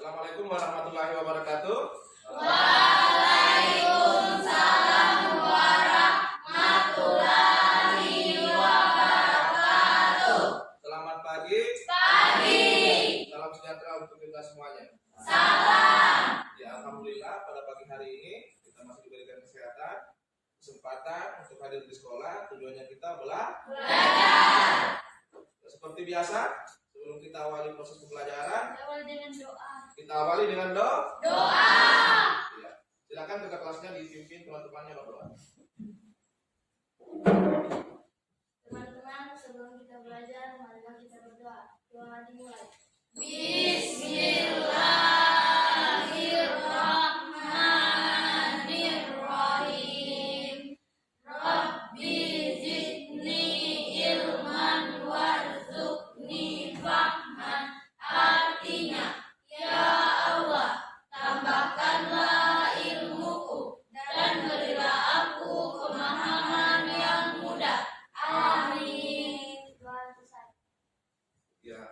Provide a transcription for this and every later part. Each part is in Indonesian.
Assalamualaikum warahmatullahi wabarakatuh. Waalaikumsalam warahmatullahi wabarakatuh. Selamat pagi. Pagi. Salam sejahtera untuk kita semuanya. Salam. Ya, alhamdulillah pada pagi hari ini kita masih diberikan kesempatan untuk hadir di sekolah. Tujuannya kita Belajar. Seperti biasa, sebelum kita awali proses pembelajaran, Awal dengan doa. kita awali dengan Doa. Ya. Silakan ke kelasnya dipimpin teman-temannya berdoa. Teman-teman, sebelum kita belajar, marilah kita berdoa. Doa dimulai. Bismillahirrahmanirrahim. Rabbi zidni ilman warzuqni fahman. Artinya, ya Allah, tambahkanlah ilmuku dan berilah aku pemahaman yang mudah. Amin. Doa selesai. Ya,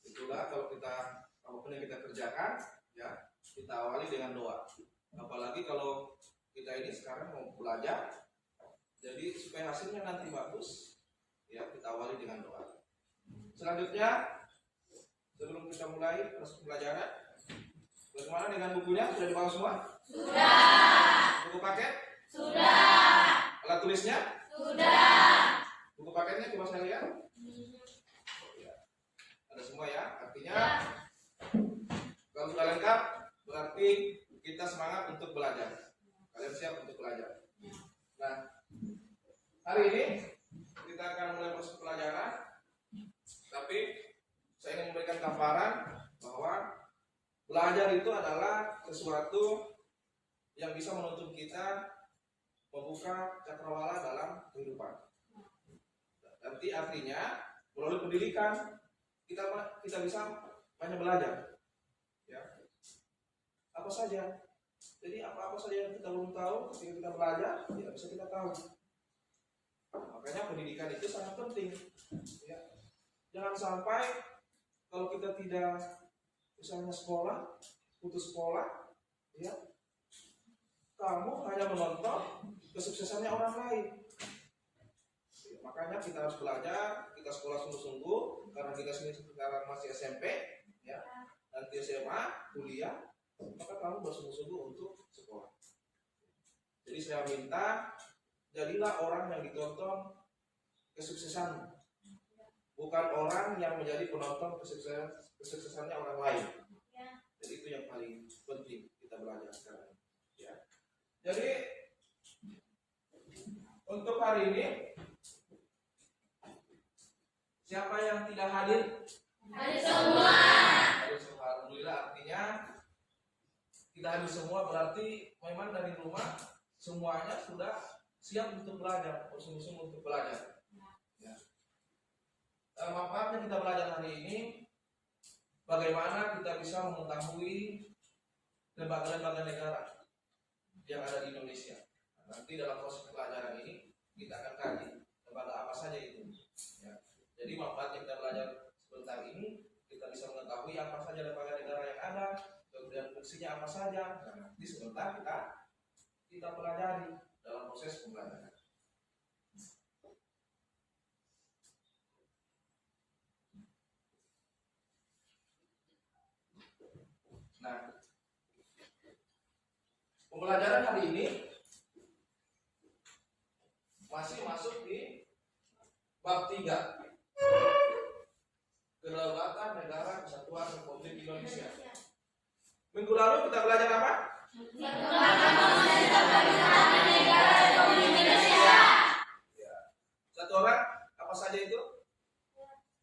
itulah kalau kita apapun yang kita kerjakan, ya kita awali dengan doa. Apalagi kalau kita ini sekarang mau belajar, jadi supaya hasilnya nanti bagus, ya kita awali dengan doa. Selanjutnya, sebelum kita mulai proses pembelajaran, bagaimana dengan bukunya? Sudah dibawa semua? Sudah. Buku paket? Sudah. Alat tulisnya? Sudah. Buku paketnya coba saya lihat. Ya, ada semua ya. Artinya kalau sudah lengkap, berarti kita semangat untuk belajar. Kalian siap untuk belajar. Nah, hari ini kita akan mulai proses pelajaran. Tapi saya ingin memberikan gambaran bahwa belajar itu adalah sesuatu yang bisa menuntun kita membuka cakrawala dalam kehidupan. Artinya melalui pendidikan kita bisa banyak belajar. Ya. Apa saja. Jadi apa saja yang kita belum tahu ketika kita belajar, ya bisa kita tahu. Makanya pendidikan itu sangat penting. Ya. Jangan sampai kalau kita tidak misalnya sekolah, putus sekolah, ya, kamu hanya menonton kesuksesannya orang lain. Ya, makanya kita harus belajar, kita sekolah sungguh-sungguh, karena kita sekarang masih SMP, ya, nanti SMA, kuliah, maka kamu bersungguh-sungguh untuk sekolah. Jadi saya minta, jadilah orang yang ditonton kesuksesanmu, bukan orang yang menjadi penonton kesuksesannya orang lain. Jadi itu yang paling penting kita belajar sekarang. Ya. Jadi untuk hari ini, siapa yang tidak hadir? Hadir semua. Hadir semua. Alhamdulillah, artinya tidak hadir semua berarti memang dari rumah semuanya sudah siap untuk belajar, bersungguh-sungguh untuk belajar. Ya. Manfaatnya kita belajar hari ini, bagaimana kita bisa mengetahui lembaga-lembaga negara yang ada di Indonesia. Nanti dalam proses pelajaran ini kita akan kaji lembaga apa saja itu. Ya. Jadi manfaatnya kita belajar sebentar ini, kita bisa mengetahui apa saja lembaga negara yang ada, kemudian fungsinya apa saja. Nah, nanti sebentar kita pelajari dalam proses pembelajaran. Nah, pembelajaran hari ini masih masuk di bab 3. Kedaulatan Negara Kesatuan Republik Indonesia. Minggu lalu kita belajar apa? Ya. Satu orang, apa saja itu?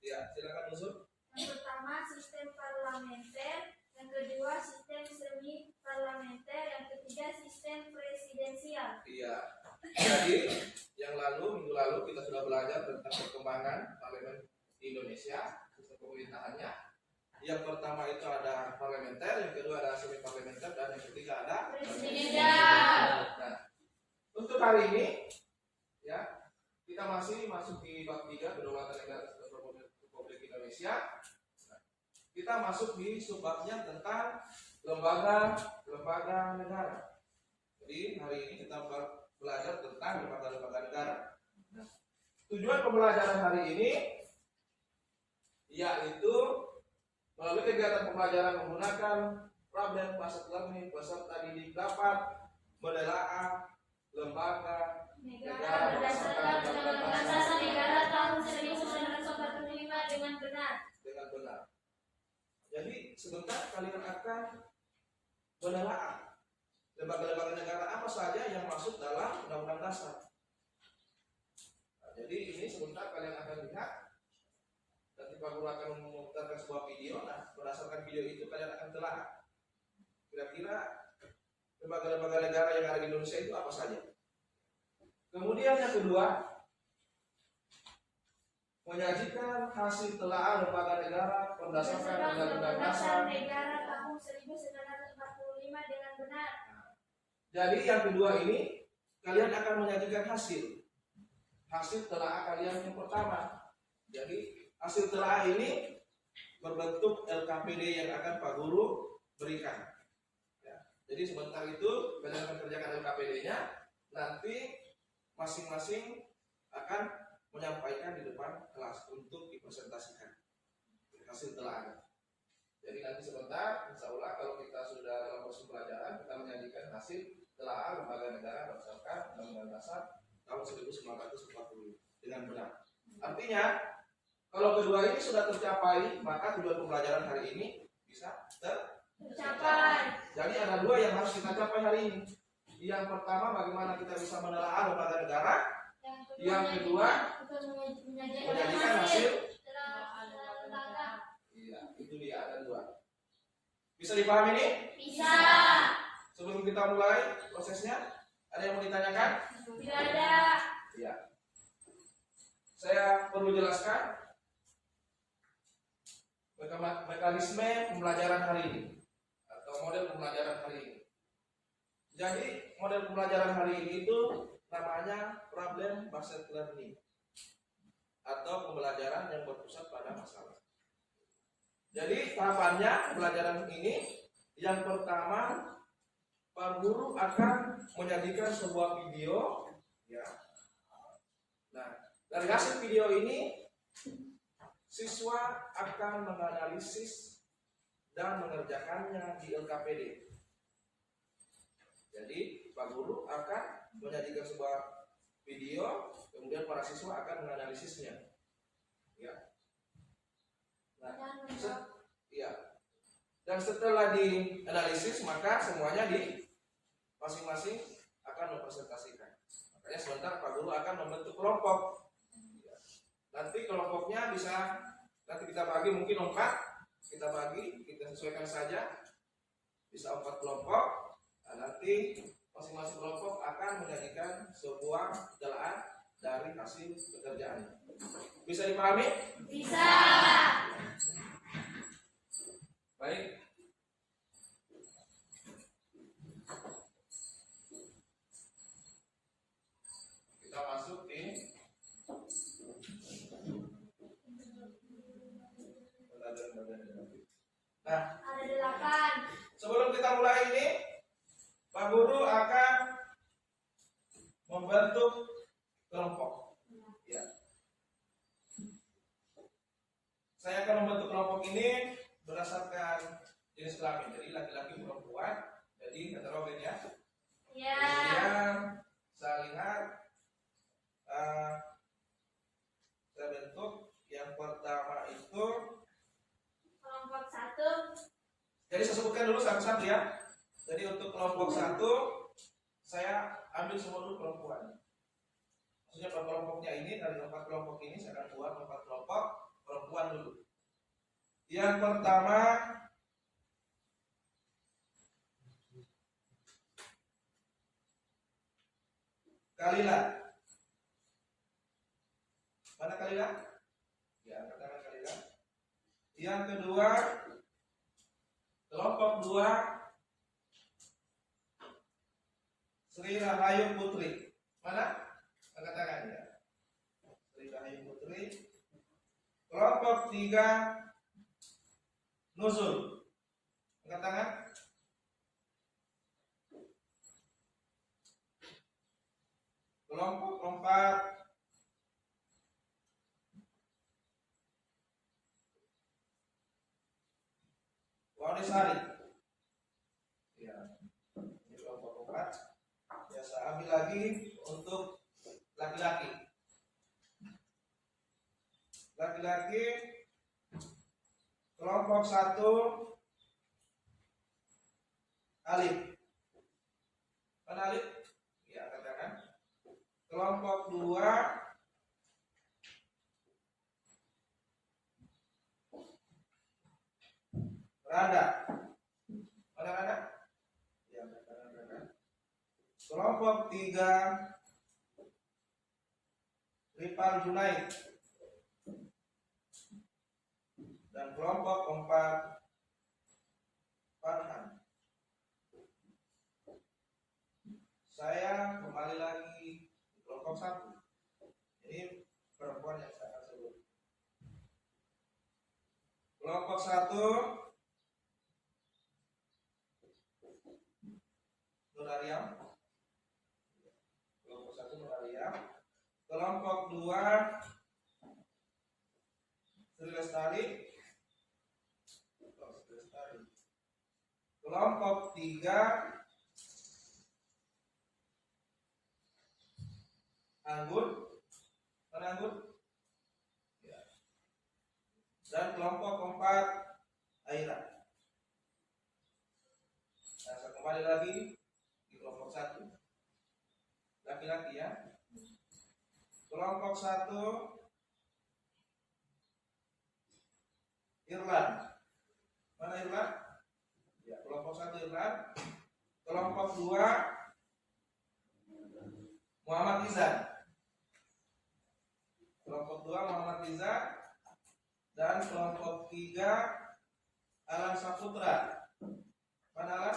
Ya, silakan usul. Yang pertama sistem parlementer, yang kedua sistem semi parlementer, yang ketiga sistem presidensial. Iya. Jadi minggu lalu kita sudah belajar tentang perkembangan parlemen di Indonesia, sistem pemerintahannya. Yang pertama itu ada parlementer, yang kedua ada semi parlementer, dan yang ketiga ada Presidensial. Nah, untuk hari ini, ya kita masih masuk di bab 3 kedaulatan negara Republik Indonesia. Nah, kita masuk di subbabnya tentang lembaga negara. Jadi hari ini kita belajar tentang lembaga-lembaga negara. Tujuan pembelajaran hari ini yaitu melalui kegiatan pembelajaran menggunakan problem pasat learning peserta didik dapat menelaah lembaga Negara berdasarkan Undang-Undang Dasar Negara tahun 1945 dengan benar. Jadi sebentar kalian akan menelaah lembaga-lembaga negara apa saja yang masuk dalam Undang-Undang Dasar. Nah, jadi ini sebentar kalian akan lihat. Nanti Pak Guru akan memutarkan sebuah video. Nah, berdasarkan video itu kalian akan telaah kira-kira lembaga-lembaga negara yang ada di Indonesia itu apa saja. Kemudian yang kedua, menyajikan hasil telaah lembaga negara berdasarkan Undang-Undang Dasar Negara tahun 1945 dengan benar. Jadi yang kedua ini kalian akan menyajikan hasil telaah kalian yang pertama. Jadi hasil telaah ini berbentuk LKPD yang akan Pak Guru berikan. Ya. Jadi sebentar itu kalian akan kerjakan LKPD-nya, nanti masing-masing akan menyampaikan di depan kelas untuk dipresentasikan hasil telaahnya. Jadi nanti sebentar, insya Allah kalau kita sudah dalam proses pelajaran, kita menyajikan hasil telaah lembaga negara berdasarkan Undang-Undang Dasar tahun 1945 dengan benar. Artinya, kalau kedua ini sudah tercapai, maka tujuan pembelajaran hari ini bisa tercapai. Jadi ada dua yang harus kita capai hari ini. Yang pertama, bagaimana kita bisa menelaah lembaga negara. Yang kedua, menyajikan hasil. Iya, itu dia, ada dua. Bisa dipahami ini? Bisa. Sebelum kita mulai prosesnya, ada yang mau ditanyakan? Tidak ada. Iya. Saya perlu jelaskan mekanisme pembelajaran hari ini atau model pembelajaran hari ini. Jadi model pembelajaran hari ini itu namanya problem based learning atau pembelajaran yang berpusat pada masalah. Jadi tahapannya pembelajaran ini yang pertama Pak Guru akan menyajikan sebuah video, ya. Nah, dari hasil video ini siswa akan menganalisis dan mengerjakannya di LKPD. Jadi Pak Guru akan menyajikan sebuah video, kemudian para siswa akan menganalisisnya. Ya. Nah, dan setelah dianalisis maka semuanya di masing-masing akan mempresentasikan. Makanya sebentar Pak Guru akan membentuk kelompok. Nanti kelompoknya bisa nanti kita bagi mungkin 4, kita sesuaikan saja bisa 4 kelompok. Nah, nanti masing-masing kelompok akan menyajikan sebuah telaah dari hasil pekerjaannya. Bisa dipahami? Bisa. Baik. Kita masuk di nah, Ada 8. sebelum kita mulai ini, Pak Guru akan membentuk kelompok. Ya. Saya akan membentuk kelompok ini berdasarkan jenis kelamin. Jadi laki-laki perempuan, jadi heterogen ya. Ya. Kemudian saya lihat saya bentuk yang pertama itu. Kelompok 1. Jadi saya sebutkan dulu satu-satu ya. Jadi untuk kelompok 1 saya ambil semua dulu perempuan. Maksudnya kelompoknya ini dari 4 kelompok ini saya akan buat 4 kelompok perempuan dulu. Yang pertama Kalila. Mana Kalila? Ya, angkat tangan Kalila. Yang kedua kelompok 2 Sri Rahayu Putri. Mana? Angkat tangan ya. Sri Rahayu Putri. Kelompok 3 nuzul. Angkat tangan. Kelompok 4 Wadesari. Ya, ini kelompok 4. Ya, saya ambil lagi untuk laki-laki. Laki-laki kelompok 1 Alif. Mana Alif? Ya, katakan. Kelompok 2 Rada. Mana Rada? Ya, katakan Rada. Kelompok 3 Ripal Junaid. Dan kelompok 4 Farhan. Saya kembali lagi di kelompok 1. Ini perempuan yang saya akan sebut. Kelompok 1 Nur Aryam. Kelompok 1 Nur Aryam. Kelompok 2 Sri Lestari. Kelompok 3 Anggun. Mana Anggun? Ya. Dan kelompok 4 Aira. Nah, saya kembali lagi di kelompok 1. Laki-laki ya. Kelompok 1 Irlan. Mana Irlan? Ya, kelompok 1 Irlan. Kelompok 2 Muhammad Izan. Kelompok 2 Muhammad Izan. Dan kelompok 3 Alan Saputra. Mana Alan?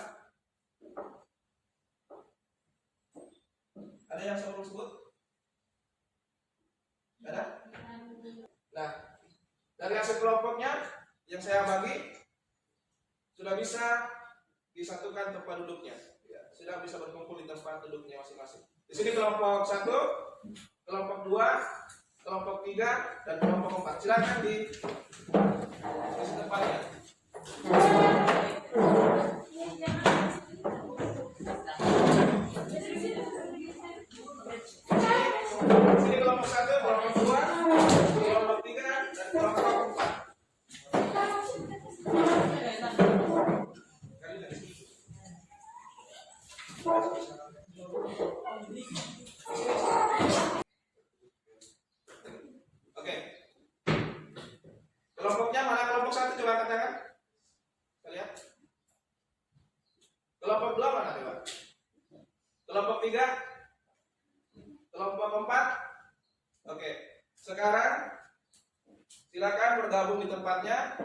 Ada yang saya belum sebut? Ada? Nah, dari hasil kelompoknya yang saya bagi sudah bisa disatukan tempat duduknya. Ya, sudah bisa berkumpul di tempat duduknya masing-masing. Di sini kelompok 1, kelompok 2, kelompok 3, dan kelompok 4. Silakan di tempatnya. Sini kelompok 1, kelompok 2, kelompok 3, dan kelompok 4. Oke. Kelompoknya mana kelompok 1 coba katakan? Kita lihat. Kelompok 2 mana coba? Kelompok 3? Kelompok 4? Oke. Sekarang silakan bergabung di tempatnya.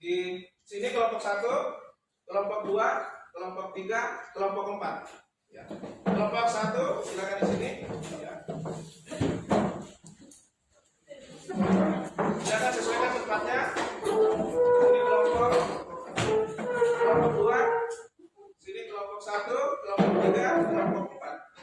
Di sini kelompok 1, kelompok 2, kelompok 3, kelompok 4. Ya. Kelompok 1 silakan di sini. Ya. Silakan sesuaikan tempatnya. Ini kelompok 2, sini kelompok 1, kelompok 3, kelompok 4.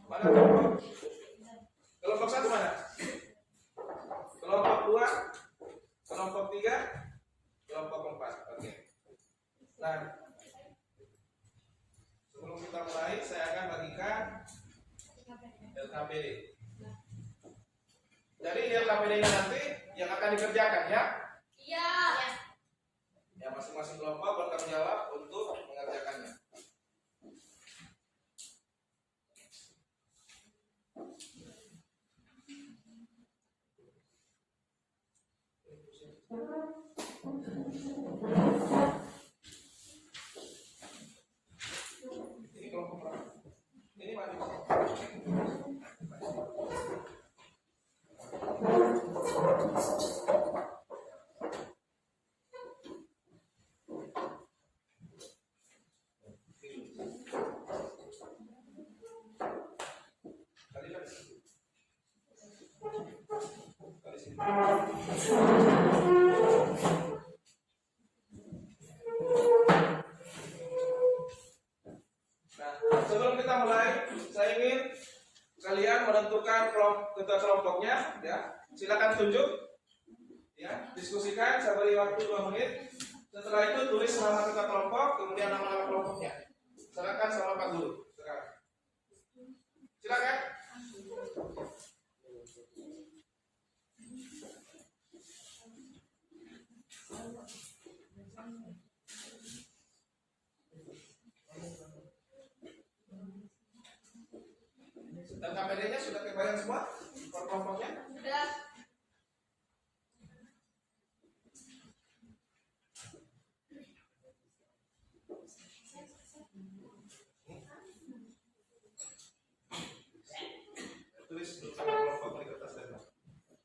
Mana kelompok 1 mana? Kelompok 2, kelompok 3, kelompok 4. Oke. Nah, sebelum kita mulai, saya akan bagikan LKPD. Jadi LKPD-nya nanti yang akan dikerjakan ya? Iya. Ya, masing-masing kelompok bertanggung jawab untuk mengerjakannya. Ini kelompok berapa? Nah, sebelum kita mulai, saya ingin kalian menentukan ketua kelompoknya, ya. Silakan tunjuk, ya. Diskusikan, saya beri waktu 2 menit. Setelah itu tulis nama ketua kelompok, kemudian nama-nama kelompoknya. Silakan sama Pak Guru. Silakan. Dan KPD-nya sudah kebayang semua? Per kelompoknya? Sudah.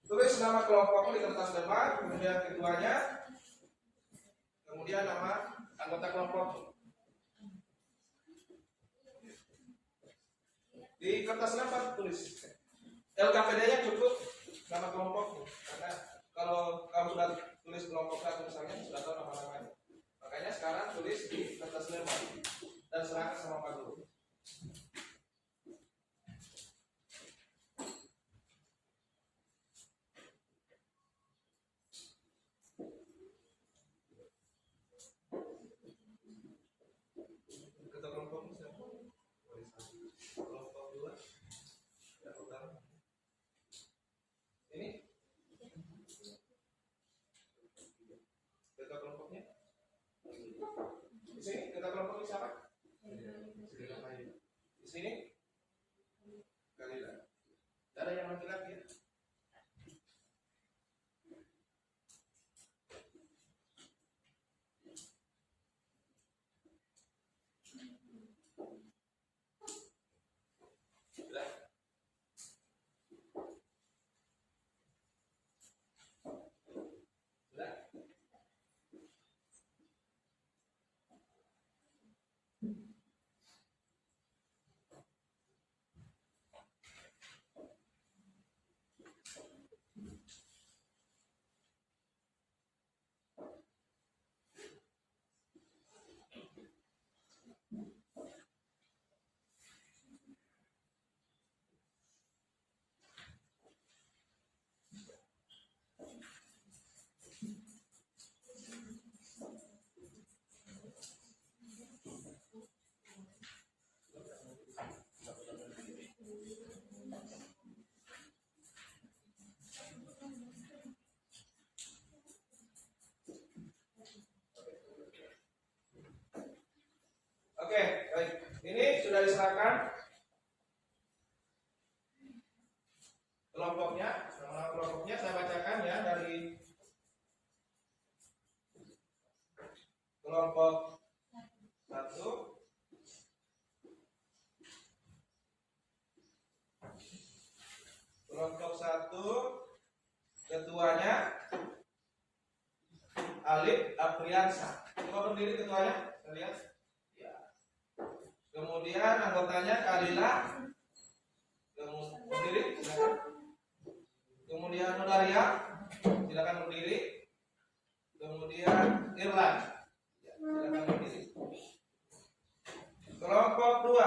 Tulis nama kelompokmu di kertas lebar, kemudian ketuanya, kemudian nama anggota kelompokmu. Di kertas lebar tulis LKPD-nya cukup nama kelompokmu, karena kalau kamu sudah tulis kelompok satu misalnya sudah tahu nama-namanya. Makanya sekarang tulis di kertas lebar dan serahkan sama Pak Guru. Ketua kelompokmu siapa? Kelompok 2 yang utama. Ini ketua kelompoknya. Di sini ketua kelompoknya siapa? Di sini Kalila. Tidak ada yang laki-laki ya? Sudah. Sudah. Oke, baik. Ini sudah diserahkan kelompoknya. Nama kelompoknya saya bacakan ya, dari kelompok 1. Kelompok 1 ketuanya Alif Apriansa. Coba berdiri ketuanya, kita lihat. Ya. Kemudian anggotanya Kalila. Berdiri, silakan. Kemudian Nudaria, silakan berdiri. Kemudian Irlan, ya, silakan berdiri. Kelompok 2.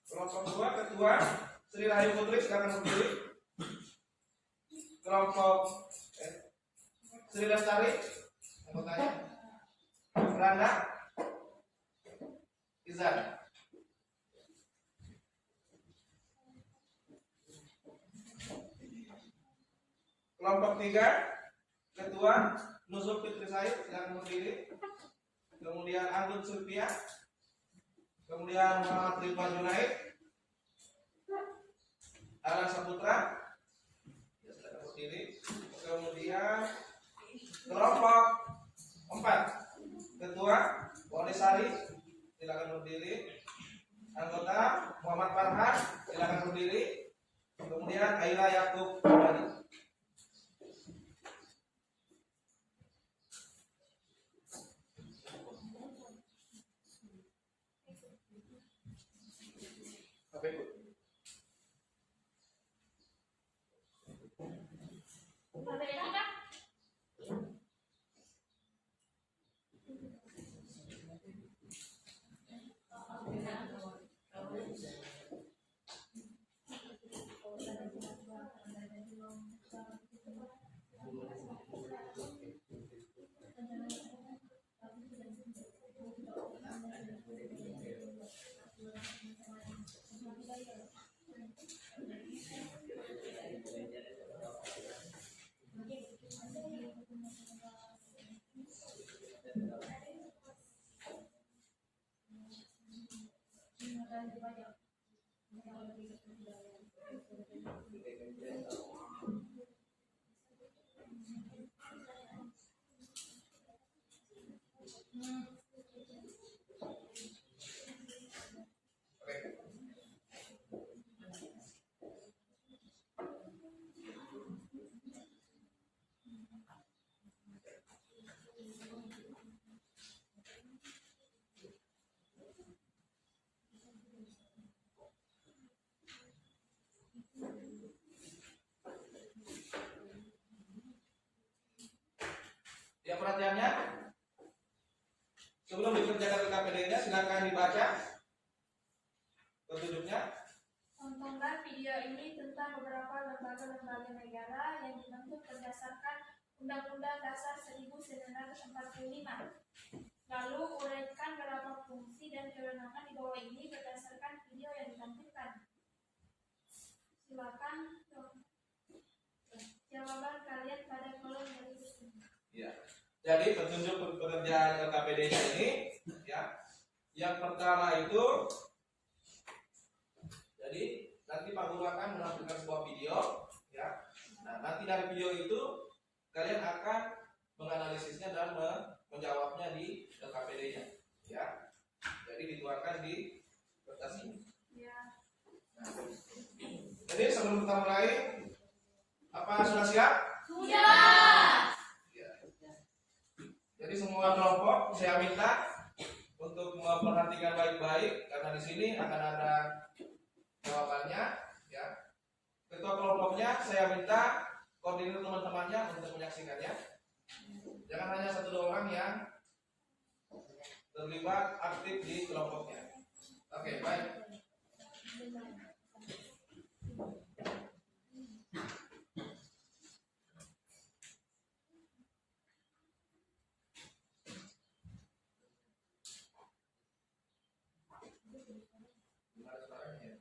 Kelompok 2 ketua Sri Rahayu Putri, silakan berdiri. Kelompok Sri Lestari, anggotanya Rana Izan. Kelompok 3 ketua Nuzul Fitri Said, silakan berdiri. Kemudian Anggun Sulpia, kemudian Muhammad Ridwan Junaid, Alan Saputra, ya, silakan berdiri. Kemudian kelompok 4 ketua Wonesari, silakan berdiri. Anggota Muhammad Farhan, silakan berdiri. Kemudian Aila Yakub Abadi. Apa itu? Ya, perhatiannya sebelum dikerjakan LKPD-nya silakan dibaca petunjuknya. Tontonkan video ini tentang beberapa lembaga-lembaga negara yang dibentuk berdasarkan Undang-Undang Dasar 1945. Lalu uraikan beberapa fungsi dan kewenangan di bawah ini berdasarkan video yang ditampilkan. Silakan jawaban kalian pada kolom berikut. Ya. Jadi petunjuk pekerjaan LKPD-nya ini, ya. Yang pertama itu, jadi nanti Pak Guru akan menampilkan sebuah video, ya. Nah, nanti dari video itu kalian akan menganalisisnya dan menjawabnya di LKPD-nya, ya. Jadi dituangkan di kertas ini. Ya. Nah, jadi sebelum kita mulai, apa sudah siap? Sudah. Jadi semua kelompok saya minta untuk memperhatikan baik-baik karena di sini akan ada jawabannya, ya. Ketua kelompoknya saya minta koordinir teman-temannya untuk menyaksikannya. Jangan hanya 1-2 orang yang terlibat aktif di kelompoknya. Oke, baik. Gimana suaranya ya?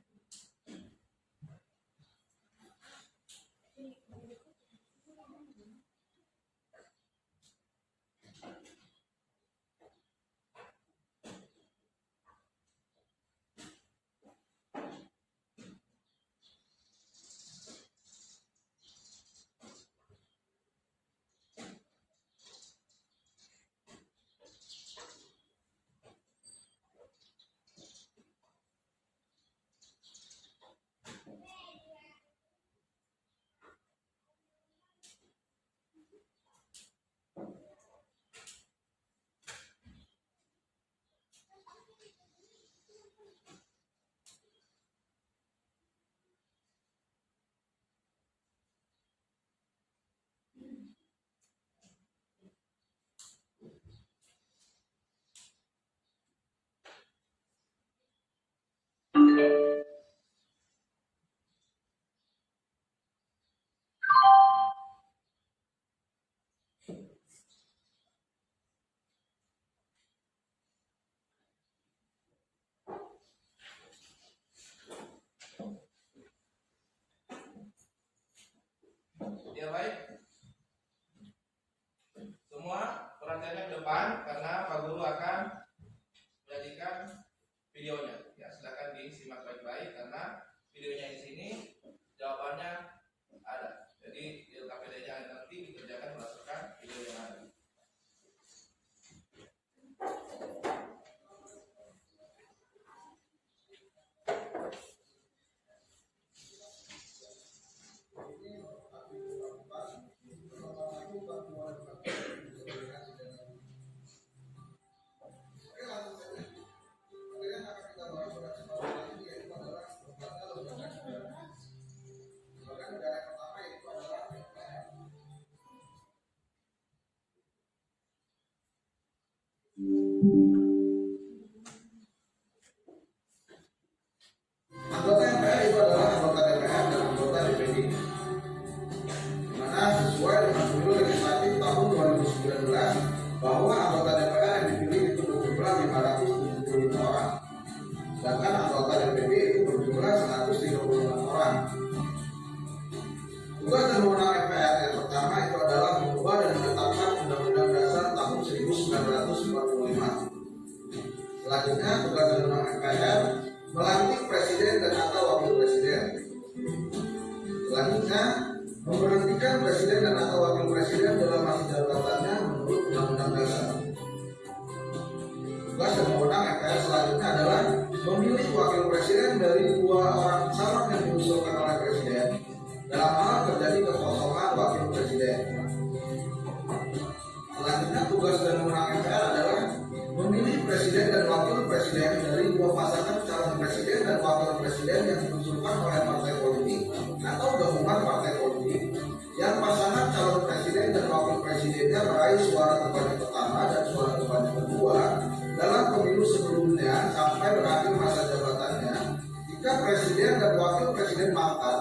Ya, baik. Semua perhatiannya ke depan karena Pak Guru akan menyajikan videonya. Ya, silakan disimak baik-baik karena videonya di sini jawabannya ada. Jadi LKPD-nya nanti dikerjakan berdasarkan video yang ada. Anggota MPR itu adalah anggota DPR dan anggota DPD, di mana sesuai dengan pemilu legislatif tahun 2019 bahwa anggota DPR yang dipilih itu berjumlah 575 orang, sedangkan anggota DPD itu berjumlah 136 orang. Tugas dan wewenang MPR yang pertama itu adalah mengubah dan menetapkan Undang-Undang Dasar tahun 1945 dan atau wakil presiden. Selanjutnya, memberhentikan presiden dan atau wakil presiden dalam masa jabatannya menurut Undang-Undang Dasar. Tugas dan wewenang MPR selanjutnya adalah memilih wakil presiden dari 2 orang calon yang diusulkan oleh presiden dalam hal terjadi kekosongan wakil presiden. Selanjutnya, tugas dan wewenang MPR adalah memilih presiden dan wakil presiden dari 2 pasangan calon presiden dan wakil presiden yang diusulkan oleh partai politik atau gabungan partai politik yang pasangan calon presiden dan wakil presidennya meraih suara terbanyak pertama dan suara terbanyak kedua dalam pemilu sebelumnya sampai berakhir masa jabatannya. Jika presiden dan wakil presiden mangkat,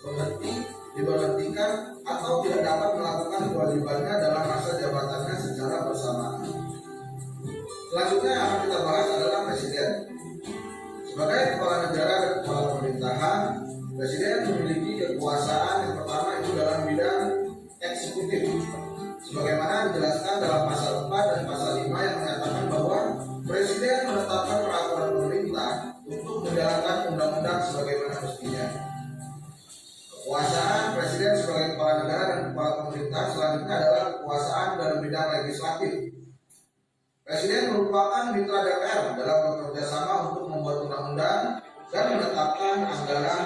berhenti, diberhentikan, atau tidak dapat melakukan kewajibannya dalam masa jabatannya secara bersamaan. Selanjutnya yang akan kita bahas adalah presiden. Sebagai kepala negara dan kepala pemerintahan, presiden memiliki kekuasaan yang pertama itu dalam bidang eksekutif. Sebagaimana dijelaskan dalam pasal 4 dan pasal 5 yang menyatakan bahwa presiden menetapkan peraturan pemerintah untuk menjalankan undang-undang sebagaimana mestinya. Kekuasaan presiden sebagai kepala negara dan kepala pemerintah selanjutnya adalah kekuasaan dalam bidang legislatif. Presiden merupakan mitra DPR dalam bekerja sama untuk membuat undang-undang dan menetapkan anggaran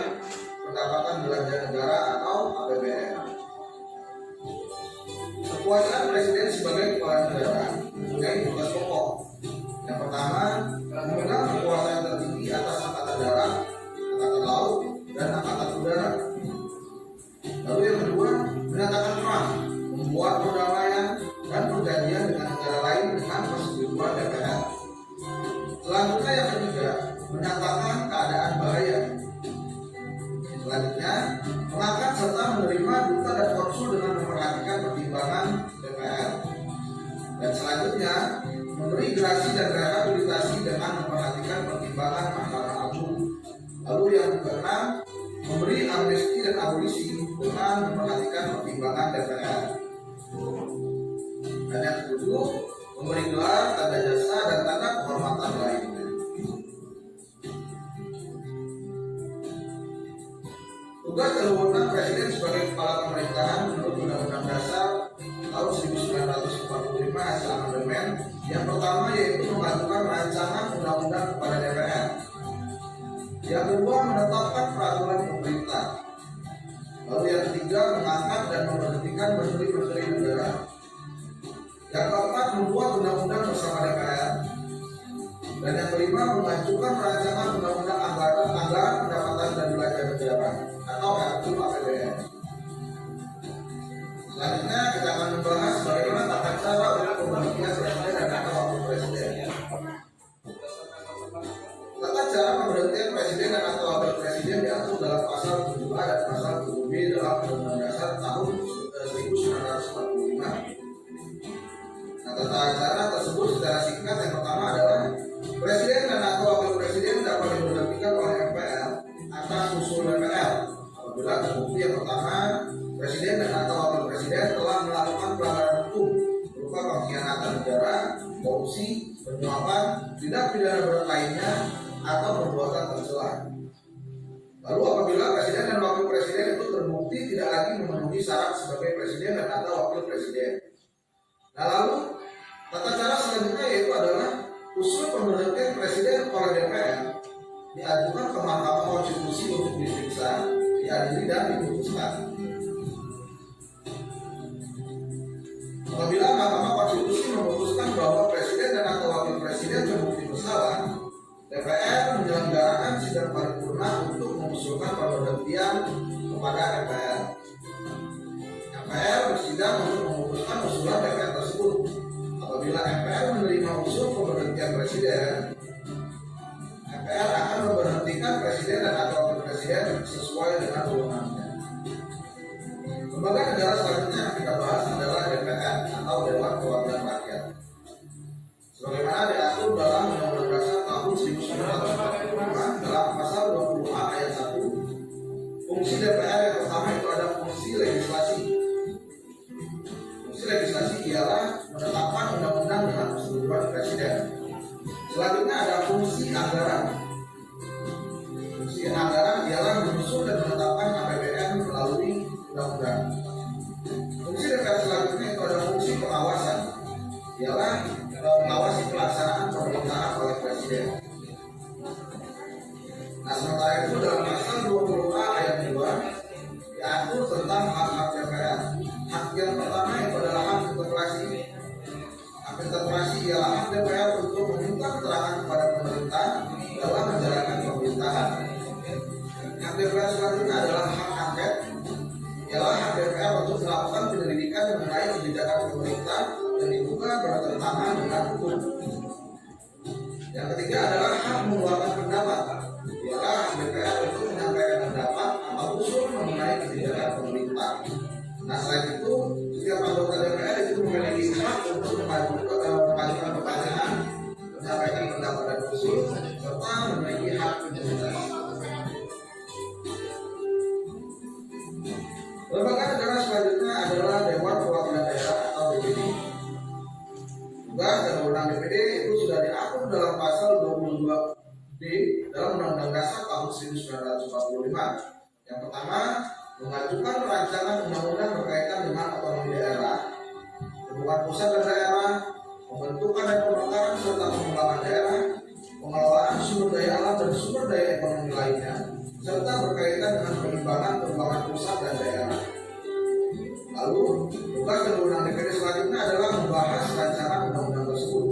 pendapatan belanja negara atau APBN. Kekuasaan presiden sebagai kepala negara mempunyai tugas pokok. Yang pertama, memegang kekuasaan tertinggi atas angkatan darat, angkatan laut, dan angkatan udara. Lalu yang kedua, menyatakan perang, membuat perdamaian dan perjanjian dengan negara lain dengan persetujuan DPR. Selanjutnya yang ketiga, menyatakan keadaan bahaya. Selanjutnya, mengangkat serta menerima duta dan konsul dengan memperhatikan pertimbangan DPR. Dan selanjutnya, memberi gerasi dan rehabilitasi dengan memperhatikan pertimbangan Mahkamah Agung. Lalu yang keenam, memberi amnesti dan abolisi dengan memperhatikan pertimbangan DPR. Dan yang ketujuh, memberi gelar, tanda jasa, dan tanda kehormatan lainnya. Tugas dan wewenang presiden sebagai kepala pemerintahan menurut Undang-Undang Dasar tahun 1945 hasil amandemen yang pertama yaitu mengajukan rancangan undang-undang kepada DPR. Yang kedua, menetapkan peraturan pemerintah. Lalu yang ketiga, mengangkat dan memberhentikan menteri-menteri negara. Yang keempat, membuat undang-undang bersama DPR. Dan yang kelima, mengajukan rancangan undang-undang anggaran pendapatan dan belanja negara atau RUU APBN. Selanjutnya kita akan membahas bagaimana tata cara untuk pemberhentian presiden dan atau wakil presiden. Tata cara pemberhentian presiden dan atau wakil presiden diatur dalam pasal 7A dan pasal 7B dalam Undang-Undang Dasar tahun 1945. Nah, tata cara tersebut secara singkat yang pertama adalah presiden dan atau wakil presiden dapat diberhentikan oleh MPR atas usul DPR apabila terbukti yang pertama presiden dan atau wakil presiden telah melakukan pelanggaran hukum berupa pengkhianatan negara, korupsi, penyuapan, tindak pidana berat lainnya atau perbuatan tercela. Lalu apabila presiden dan wakil presiden itu terbukti tidak lagi memenuhi syarat sebagai presiden dan atau wakil presiden. Nah lalu tata cara selanjutnya yaitu adalah usul pemberhentian presiden oleh DPR diajukan ke Mahkamah Konstitusi untuk diperiksa, diadili dan diputuskan. Apabila Mahkamah Konstitusi memutuskan bahwa presiden dan atau wakil presiden terbukti bersalah, DPR menyelenggarakan sidang paripurna untuk mengusulkan pemberhentian kepada MPR. MPR bersidang untuk memutuskan usulan DPR tersebut. Apabila MPR menerima usul pemberhentian presiden, MPR akan memberhentikan presiden dan atau wakil presiden sesuai dengan wewenangnya. Lembaga negara selanjutnya yang kita bahas adalah DPR atau Dewan Perwakilan Rakyat. Sebagaimana diatur dalam Undang-Undang Dasar tahun 1945 dalam pasal 20A ayat 1. Fungsi DPR yang pertama itu ada fungsi legislasi. Fungsi legislasi ialah menetapkan undang-undang dengan persetujuan presiden. Selanjutnya ada fungsi anggaran. Fungsi fungsi anggaran ialah menyusun dan menetapkan APBN melalui undang-undang. Fungsi DPR selanjutnya itu adalah fungsi pengawasan, ialah mengawasi pelaksanaan pemerintahan oleh Presiden. Nah, sementara itu dalam pasal 20A ayat 2 diatur tentang hak-hak DPR. Hak yang pertama itu adalah hak interpelasi. Hak interpelasi ialah hak DPR untuk meminta keterangan kepada pemerintah dalam menjalankan pemerintahan. Hak DPR selanjutnya adalah hak angket, ialah hak DPR untuk melakukan penyelidikan mengenai kebijakan pemerintah yang diduga bertentangan dengan hukum. Yang ketiga adalah hak mengeluarkan pendapat, ialah hak DPR untuk menyampaikan pendapat atau usul mengenai kebijakan pemerintah. Nah, selain itu, setiap anggota DPR itu memiliki hak untuk mengajukan pertanyaan, menyampaikan pendapat dan usul, serta memiliki hak imunitas. Lembaga negara selanjutnya adalah Dewan Perwakilan Daerah atau DPD. Tugas dan wewenang DPD itu sudah diatur dalam pasal 22D dalam Undang-Undang Dasar tahun 1945. Yang pertama, mengajukan rancangan undang-undang berkaitan dengan otonomi daerah, hubungan pusat dan daerah, pembentukan dan pemekaran serta pengembangan daerah, pengelolaan sumber daya alam dan sumber daya ekonomi lainnya, serta berkaitan dengan pengembangan pusat dan daerah. Lalu, tugas dan wewenang DPD selanjutnya adalah membahas rancangan undang-undang tersebut.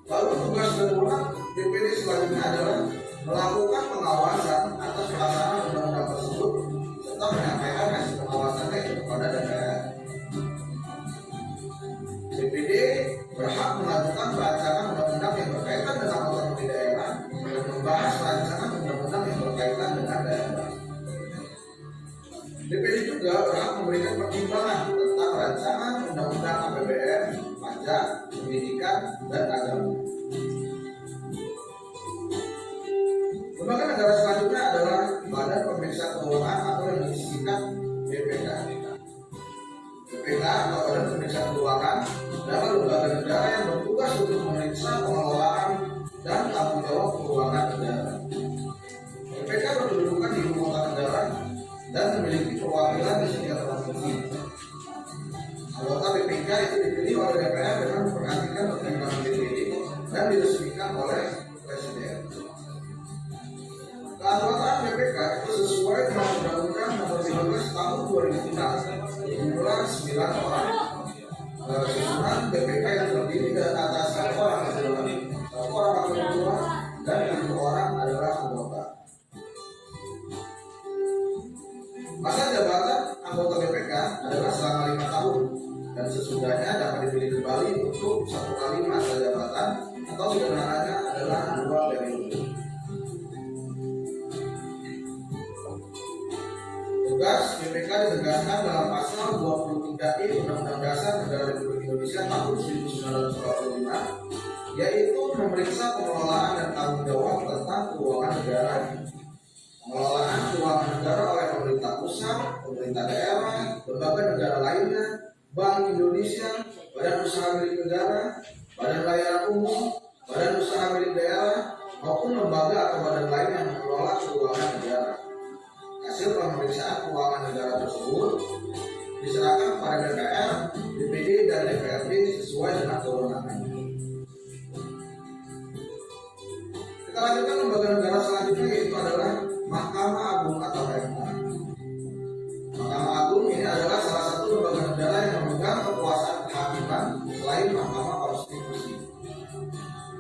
Lalu, tugas dan wewenang DPD selanjutnya adalah melakukan pengawasan atas pelaksanaan undang-undang tersebut serta menyampaikan hasil pengawasannya kepada DPR. DPD berhak mengajukan rancangan undang-undang yang berkaitan dengan otonomi daerah dan membahas rancangan undang-undang yang berkaitan dengan daerah. DPD juga berhak memberikan pertimbangan tentang rancangan undang-undang APBN, pajak, pendidikan, dan agama. Lembaga negara selanjutnya adalah Badan Pemeriksa Keuangan atau yang disingkat BPK. BPK atau Badan Pemeriksa Keuangan adalah lembaga negara yang bertugas untuk memeriksa pengelolaan dan tanggung jawab keuangan negara. BPK berkedudukan di ibu kota negara dan memiliki perwakilan di setiap provinsi. Anggota BPK itu dipilih oleh DPR dengan memperhatikan pertimbangan DPD dan diresmikan oleh Presiden. Keanggotaan BPK itu sesuai dengan Undang-Undang Nomor 15 Tahun 2006 jumlah 9 orang. Susunan BPK yang terdiri dari atas 1 orang wakil ketua dan 7 orang adalah anggota. Masa jabatan anggota BPK adalah selama 5 tahun dan sesudahnya dapat dipilih kembali untuk 1 kali masa jabatan atau sederhananya adalah 2 periode. Tugas BPK ditegaskan dalam pasal 23I Undang-Undang Dasar Negara Republik Indonesia tahun 1945, yaitu memeriksa pengelolaan dan tanggung jawab tentang keuangan negara, pengelolaan keuangan negara oleh pemerintah pusat, pemerintah daerah, lembaga negara lainnya, Bank Indonesia, badan usaha milik negara, badan layanan umum, badan usaha milik daerah, maupun lembaga atau badan lain yang mengelola keuangan negara. Hasil pemeriksaan keuangan negara tersebut diserahkan kepada DPR, DPD, dan DPRD sesuai dengan kewenangannya. Kita lanjutkan lembaga negara selanjutnya, yaitu adalah Mahkamah Agung atau MK. Mahkamah Agung ini adalah salah satu lembaga negara yang memegang kekuasaan kehakiman selain Mahkamah Konstitusi.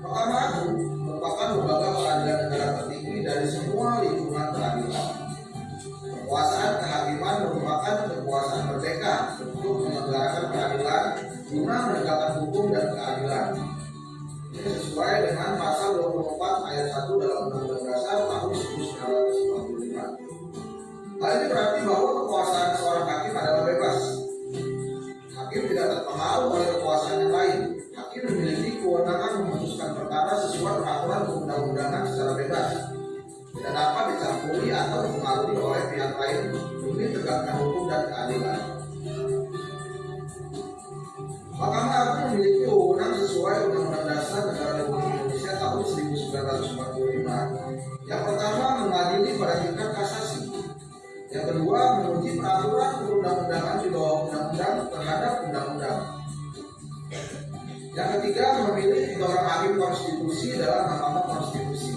Mahkamah Agung merupakan lembaga peradilan negara tertinggi dari semua lingkungan peradilan. Kekuasaan kehakiman merupakan kekuasaan merdeka untuk menyelenggarakan peradilan guna menegakkan hukum dan keadilan. Ini sesuai dengan pasal 24 ayat 1 dalam Undang-Undang Dasar tahun 1945. Hal ini berarti bahwa kekuasaan seorang hakim adalah bebas. Hakim tidak terpengaruh oleh kekuasaan yang lain. Hakim memiliki kewenangan memutuskan perkara sesuai peraturan perundang-undangan secara bebas. Tidak dapat dicampuri atau dipengaruhi oleh pihak lain demi tegaknya hukum dan keadilan. Mahkamah Agung memiliki wewenang sesuai Undang-Undang Dasar Negara Republik Indonesia tahun 1945. Yang pertama pada tingkat kasasi. Yang kedua, menguji peraturan perundang-undangan di bawah undang-undang terhadap undang-undang. Yang ketiga, memilih 3 orang hakim konstitusi dalam Mahkamah Konstitusi.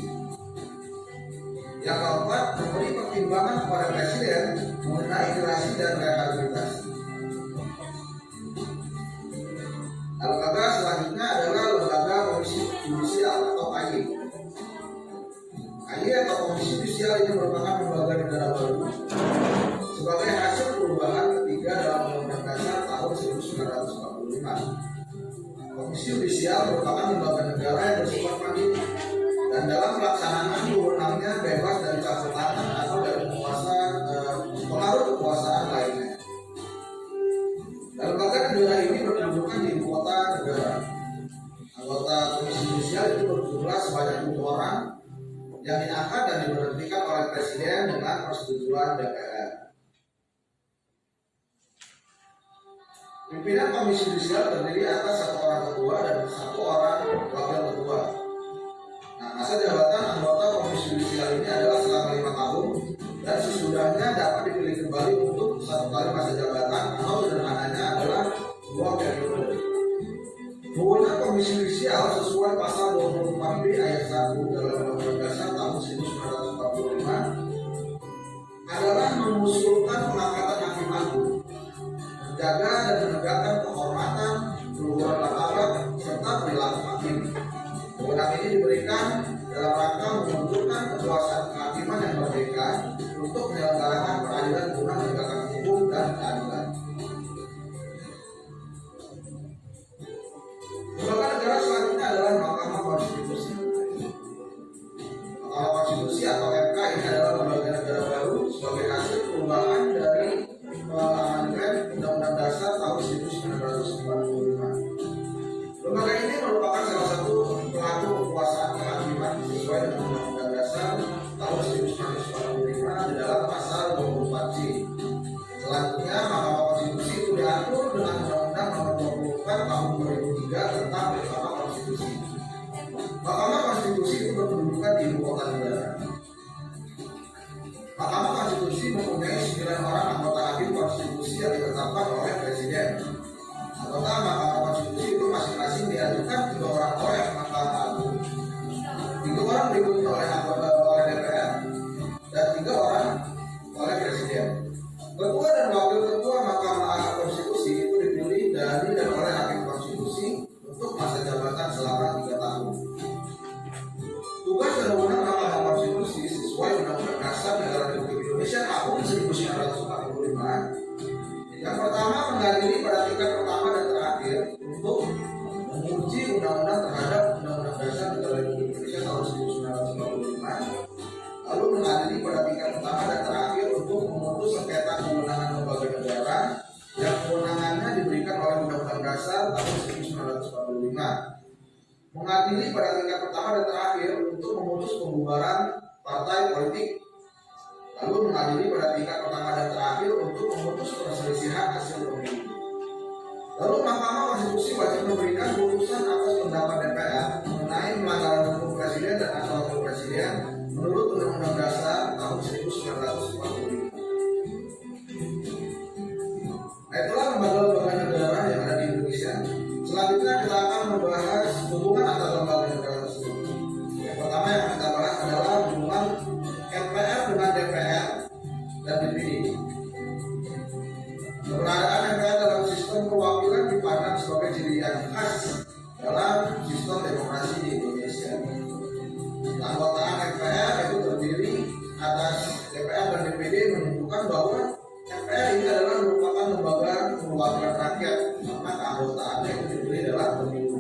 Yang keempat, memberi pertimbangan kepada Presiden mengenai gerasi dan rehabilitasi. Lembaga selanjutnya adalah lembaga komisi judisial atau KY. KY atau komisi judisial ini merupakan lembaga negara baru sebagai hasil perubahan ketiga dalam Undang-Undang Dasar tahun 1945. Komisi judisial merupakan lembaga negara yang bersifat mandiri dan dalam pelaksanaan wewenangnya bebas dari campur tangan atau dari pengaruh kekuasaan lainnya. Dan lembaga negara ini berkedudukan di ibu kota negara. Anggota komisi judisial itu berjumlah sebanyak 7 orang yang diangkat dan diberhentikan oleh Presiden dengan persetujuan DPR. Pimpinan komisi judisial terdiri atas 1 orang ketua dan 1 orang wakil ketua. Nah, masa jabatan anggota komisi judisial ini adalah selama 5 tahun dan sesudahnya dapat dipilih kembali untuk 1 kali masa jabatan atau sederhananya adalah 2 periode. Wewenang komisi judisial sesuai pasal 24B ayat 1 dalam Undang-Undang Dasar tahun 1945 adalah mengusulkan pengangkatan hakim agung, menjaga dan menegakkan kehormatan, keluhuran martabat serta perilaku hakim. Wewenang ini diberikan dalam rangka menunjukkan kekuasaan kehakiman yang merdeka untuk menyelenggarakan peradilan guna menegakkan hukum dan keadilan. Lembaga negara selanjutnya adalah Mahkamah Konstitusi. Mahkamah Konstitusi atau MK ini adalah lembaga negara baru sebagai hasil perubahan dari amandemen Undang-Undang Dasar tahun 1945. Lembaga ini merupakan salah satu pelaku kekuasaan kehakiman sesuai dengan Undang-Undang Dasar tahun 1945 di dalam pasal 24C. Selanjutnya, Mahkamah Konstitusi itu diatur dengan Undang-Undang Nomor 24 tahun 2003 tentang Mahkamah Konstitusi. Mahkamah Konstitusi itu berkedudukan di ibu kota negara. Mahkamah Konstitusi mempunyai 9 orang anggota hakim konstitusi yang ditetapkan oleh Presiden. Anggota Mahkamah Konstitusi itu masing-masing diajukan 3 orang oleh Mahkamah Agung, 3 orang diikuti oleh DPR, dan 3 orang oleh Presiden. Ketua dan wakil ketua Mahkamah Konstitusi itu dipilih dari dan oleh hakim konstitusi untuk masa jabatan selama 3 tahun. Tugas dan wewenang Mahkamah Konstitusi sesuai Undang-Undang Dasar Negara Republik Indonesia tahun 1945. Yang pertama, mengadili pada tingkat pertama dan terakhir untuk menguji undang-undang terhadap Undang-Undang Dasar Negara Republik Indonesia tahun 1945. Lalu mengadili pada tingkat pertama dan terakhir untuk memutus sengketa kewenangan lembaga negara yang kewenangannya diberikan oleh Undang-Undang Dasar tahun 1945. Mengadili pada tingkat pertama dan terakhir untuk memutus pembubaran partai politik. Lalu mengadili pada tingkat pertama dan terakhir untuk memutus perselisihan hasil pemilu. Lalu Mahkamah Konstitusi wajib memberikan putusan atas pendapat DPR mengenai pelanggaran hukum Presiden dan atau wakil Presiden menurut Undang-Undang Dasar tahun 1945. Nah, itulah lembaga-lembaga negara yang ada di Indonesia. Selanjutnya kita akan membahas hubungan antar lembaga negara tersebut. Yang pertama yang kita bahas adalah hubungan MPR dengan DPR dan DPD. Keberadaan MPR dalam sistem perwakilan dipandang sebagai ciri yang khas dalam sistem demokrasi di Indonesia. Keanggotaan MPR itu terdiri atas DPR dan DPD menunjukkan bahwa MPR ini adalah merupakan lembaga perwakilan rakyat karena keanggotaannya itu dipilih dalam pemilu.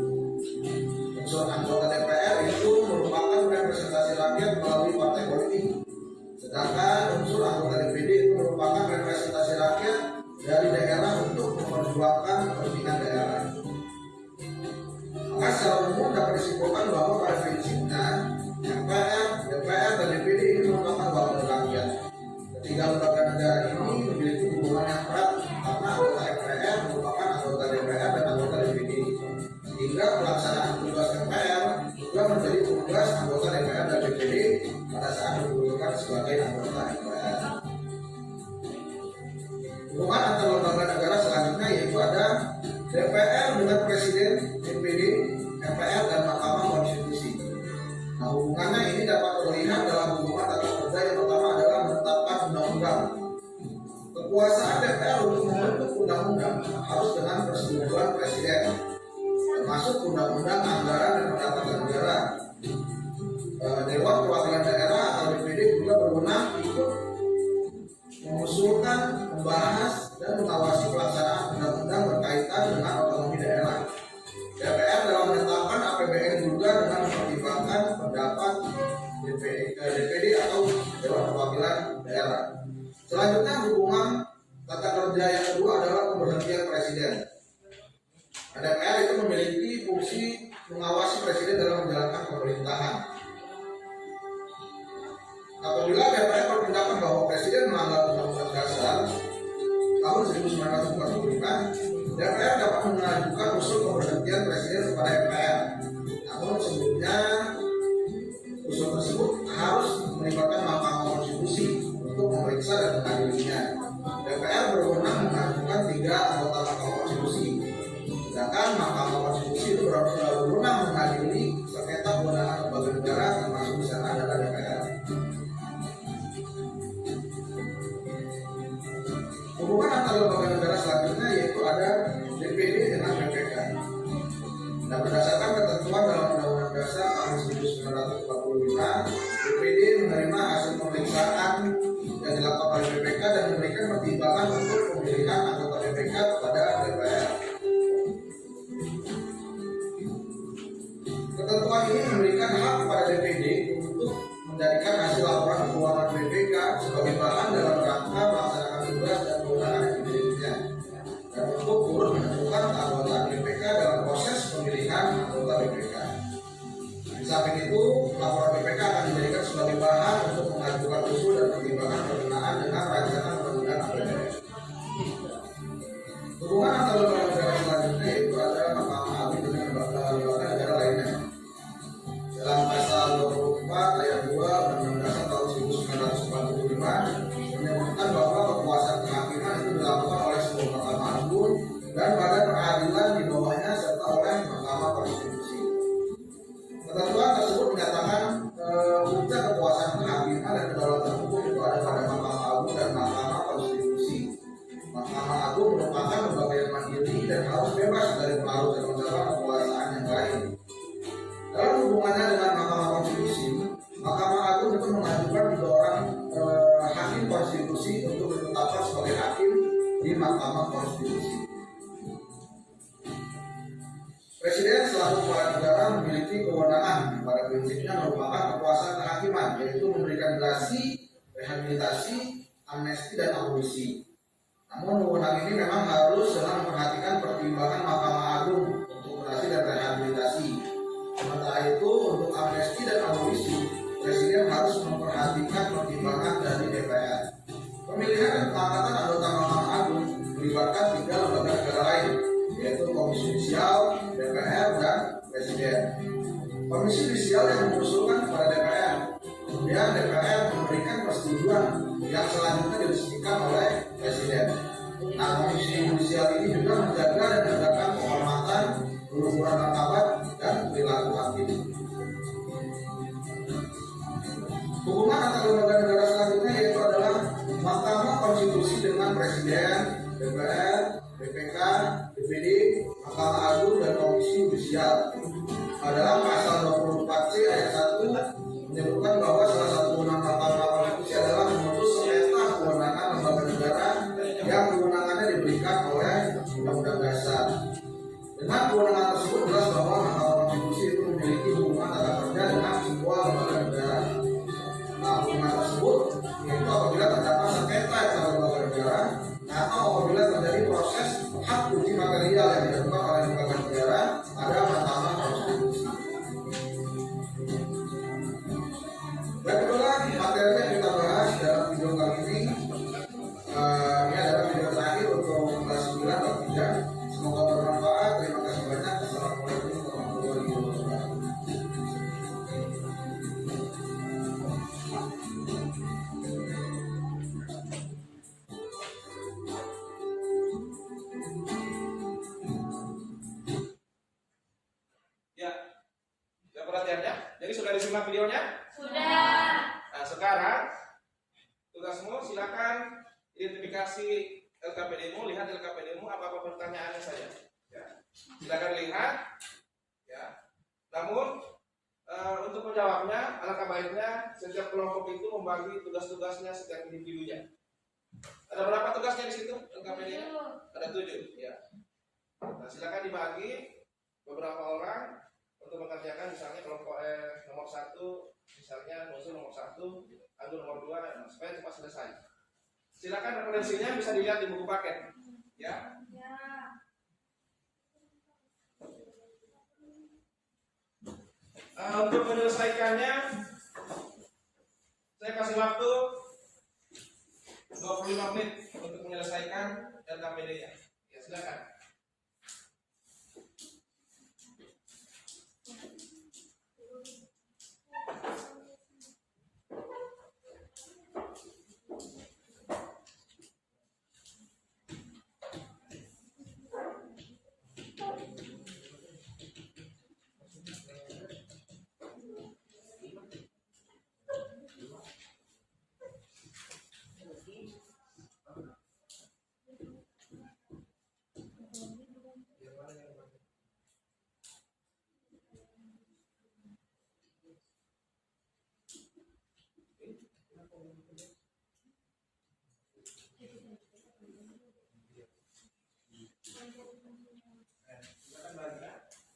Unsur anggota DPR itu merupakan representasi rakyat melalui partai politik, sedangkan unsur anggota DPD itu merupakan representasi rakyat dari daerah untuk memperjuangkan kepentingan daerah. Maka secara umum dapat disimpulkan bahwa pada prinsipnya MPR, DPR, dan DPD ini merupakan wakil rakyat. Ketiga lembaga negara ini memiliki hubungan yang erat karena anggota MPR merupakan anggota DPR dan anggota DPD. Sehingga pelaksanaan tugas MPR juga menjadi tugas anggota DPR dan DPD pada saat dibutuhkan sebagai anggota usulan presiden, termasuk undang-undang anggaran dan pendapatan negara. Dewan Perwakilan Daerah atau DPD juga berwenang ikut mengusulkan, membahas, dan mengawasi pelaksanaan undang-undang berkaitan dengan otonomi daerah. DPR dalam menetapkan APBN juga dengan mempertimbangkan pendapat DPD atau Dewan Perwakilan Daerah. Selanjutnya, hubungan tata kerja yang kedua adalah pemberhentian presiden. DPR itu memiliki fungsi mengawasi presiden dalam menjalankan pemerintahan. Apabila DPR berpendapat bahwa presiden melanggar Undang-Undang Dasar tahun 1945, DPR dapat mengajukan usul pemberhentian presiden kepada MPR. Namun sebelumnya usul tersebut harus melibatkan Mahkamah Konstitusi untuk memeriksa dan mengadilinya. DPR berwenang mengajukan 3 anggota Mahkamah Konstitusi, sedangkan Mahkamah Konstitusi itu berwenang mengadili sengketa kewenangan lembaga negara termasuk di sana adalah DPR. Hubungan antar lembaga negara selanjutnya yaitu ada DPD dengan BPK. Nah, berdasarkan ketentuan dalam Undang-Undang Dasar tahun 1945, DPD menerima hasil pemeriksaan yang dilakukan oleh BPK dan memberikan pertimbangan untuk pemilihan anggota BPK kepada DPR. Ketentuan ini memberikan hak kepada DPD untuk menjadikan hasil laporan keuangan BPK sebagai bahan dalam rangka melaksanakan tugas dan kewenangan yang dimilikinya, dan untuk turut menentukan keanggotaan BPK dalam proses pemilihan anggota BPK. Di samping itu, laporan BPK akan dijadikan sebagai bahan untuk mengajukan usul dan pertimbangan berkenaan dengan rancangan undang-undang APBN. Hubungan antar lembaga negara selanjutnya yaitu adalah Mahkamah Agung dengan lembaga negara lainnya. Dalam pasal 24 ayat 2 Undang-Undang Dasar tahun 1945 menyebutkan bahwa kekuasaan kehakiman itu dilakukan oleh sebuah Mahkamah Agung dan badan peradilan di bawahnya serta oleh Mahkamah Konstitusi. Ketentuan tersebut menyatakan puncak kekuasaan kehakiman dan kedaulatan hukum itu ada pada Mahkamah Agung dan Mahkamah Konstitusi. Mahkamah Agung merupakan lembaga yang mandiri dan harus bebas dari pengaruh dan menjalankan kekuasaan yang lain. Dalam hubungannya dengan Mahkamah Konstitusi, Mahkamah Agung itu mengajukan 3 orang hakim konstitusi untuk ditetapkan sebagai hakim di Mahkamah Konstitusi. Presiden selaku kepala negara memiliki kewenangan pada prinsipnya merupakan kekuasaan kehakiman, yaitu memberikan gerasi, rehabilitasi, amnesti, dan abolisi. Namun wewenang ini memang harus dengan memperhatikan pertimbangan Mahkamah Agung untuk gerasi dan rehabilitasi. Sementara itu, untuk amnesti dan abolisi, Presiden harus memperhatikan pertimbangan dari DPR. Pemilihan dan pengangkatan anggota Mahkamah Agung melibatkan 3 lembaga negara lain, yaitu Komisi Yudisial, DPR, dan Presiden. Komisi Yudisial yang mengusulkan kepada DPR, kemudian DPR memberikan persetujuan yang selanjutnya diresmikan oleh Presiden. Nah, Komisi Yudisial ini juga menjaga dan menegakkan kehormatan, keluhuran martabat, dan perilaku hakim. Hubungan antar lembaga negara selanjutnya yaitu adalah Mahkamah Konstitusi dengan Presiden, DPR, BPK, DPD, Mahkamah Agung, dan Komisi Yudisial. Dalam pasal 24C ayat 1 menyebutkan bahwa salah satu kewenangan Mahkamah Konstitusi adalah memutus sengketa kewenangan lembaga negara yang kewenangannya diberikan oleh Undang-Undang Dasar. Dengan kewenangan tersebut jelas bahwa Mahkamah Konstitusi itu memiliki hubungan tata kerja dengan semua lembaga negara. Nah, hubungan tersebut yaitu apabila terdapat sengketa antara lembaga negara atau apabila terjadi proses hak uji material yang dilakukan oleh lembaga negara pada Mahkamah Konstitusi. Baiklah, materi yang kita bahas dalam video kali ini adalah video terakhir untuk kelas 9 dan 3. Semoga bermanfaat. Terima kasih banyak. Assalamualaikum warahmatullahi wabarakatuh. Ya, perhatiannya. Jadi sudah disimak videonya? Sudah. Nah, sekarang tugasmu silakan identifikasi LKPD-mu, lihat LKPD-mu apa pertanyaannya saja. Ya. Silakan lihat, ya. Namun untuk menjawabnya, alangkah baiknya setiap kelompok itu membagi tugas-tugasnya setiap individunya. Ada berapa tugasnya di situ? LKPD-nya? Ada 7, ya. Nah, silakan dibagi beberapa orang untuk mengerjakan, misalnya kelompok nomor 1, misalnya musuh nomor 1, anggur nomor 2, supaya cepat selesai. Silakan referensinya bisa dilihat di buku paket, ya. Ya. Untuk menyelesaikannya, saya kasih waktu 25 menit untuk menyelesaikan LKPD-nya. Ya, silakan.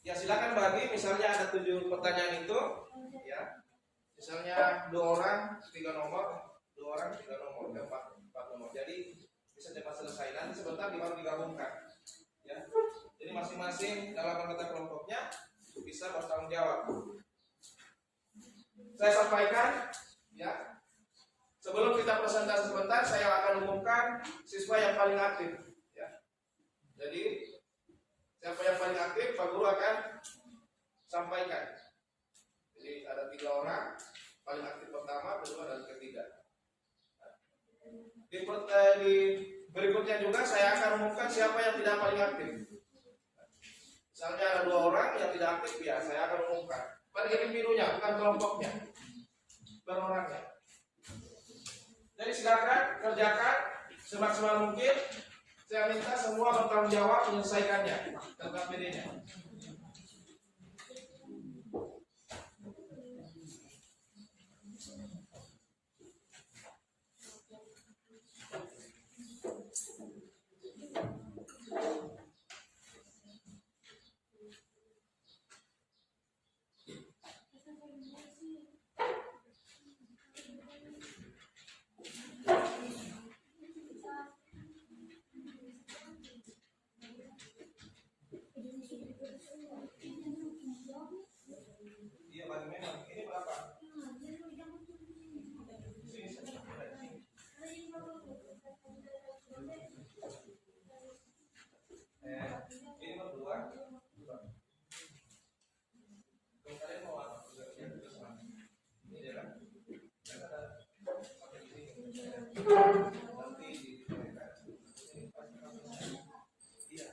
Ya, silakan bagi, misalnya ada 7 pertanyaan itu, ya. Misalnya 2 orang 3 nomor, 2 orang 3 nomor, 4 nomor. Jadi bisa cepat selesai. Nanti sebentar baru digabungkan, ya. Jadi masing-masing dalam anggota kelompoknya bisa bertanggung jawab. Saya sampaikan, ya. Sebelum kita presentasi sebentar, saya akan umumkan siswa yang paling aktif, ya. Jadi siapa yang paling aktif, Pak Guru akan sampaikan. Jadi ada 3 orang, paling aktif pertama, kedua, dan ketiga. Di berikutnya juga saya akan umumkan siapa yang tidak paling aktif. Misalnya ada 2 orang yang tidak aktif, ya saya akan umumkan. Per individunya, bukan kelompoknya, per orangnya. Jadi silakan kerjakan semaksimal mungkin. Saya minta semua bertanggung jawab menyelesaikannya, LKPD-nya. Iya, bagaimana? Ini berapa? Ini berdua. Kalian mau apa? Ini dia kan? Pakai ini. Nanti iya.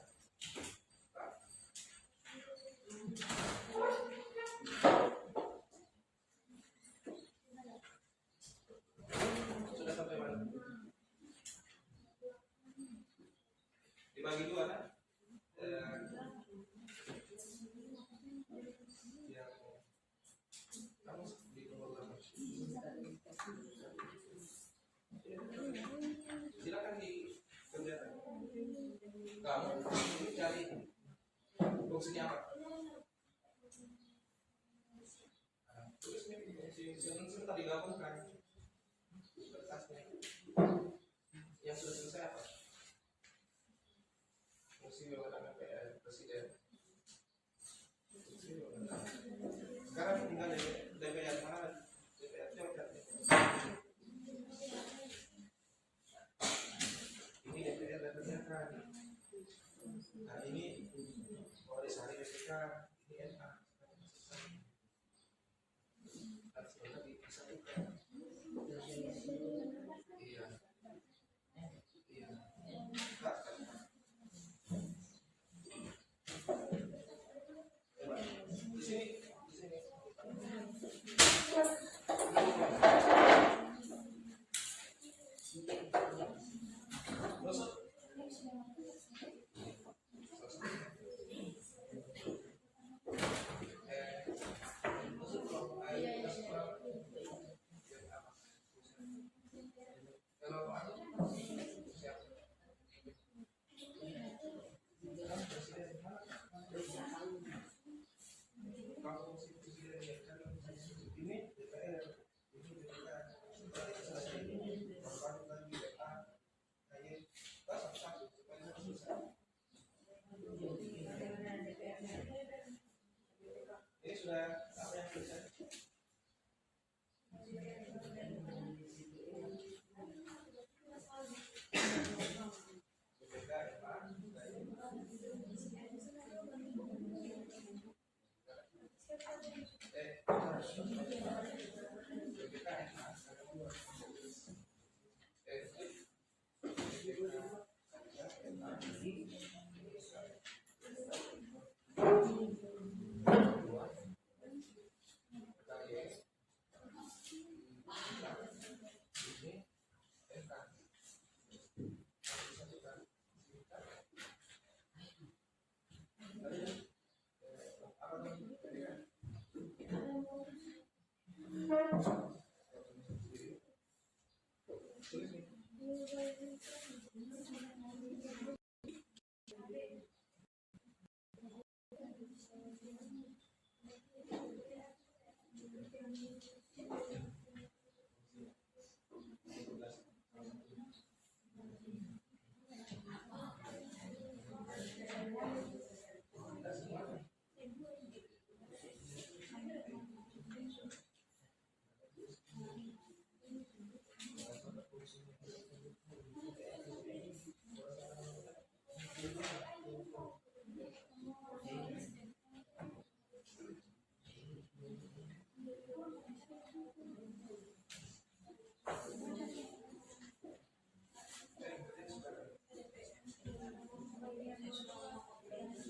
Sudah sampai mana? Dibagi 2 kan? Kamu di nomor berapa? Silakan dikerjakan. Kamu ini cari fungsinya apa? Terus ini sebentar digabungkan kertasnya. Yang sudah selesai apa? Fungsi wewenang presiden. Sekarang tinggal DPR mana? DPR coba. Ini DPR kan. Nah ini kalau disari BPK, ini NA. Harus bisa buka.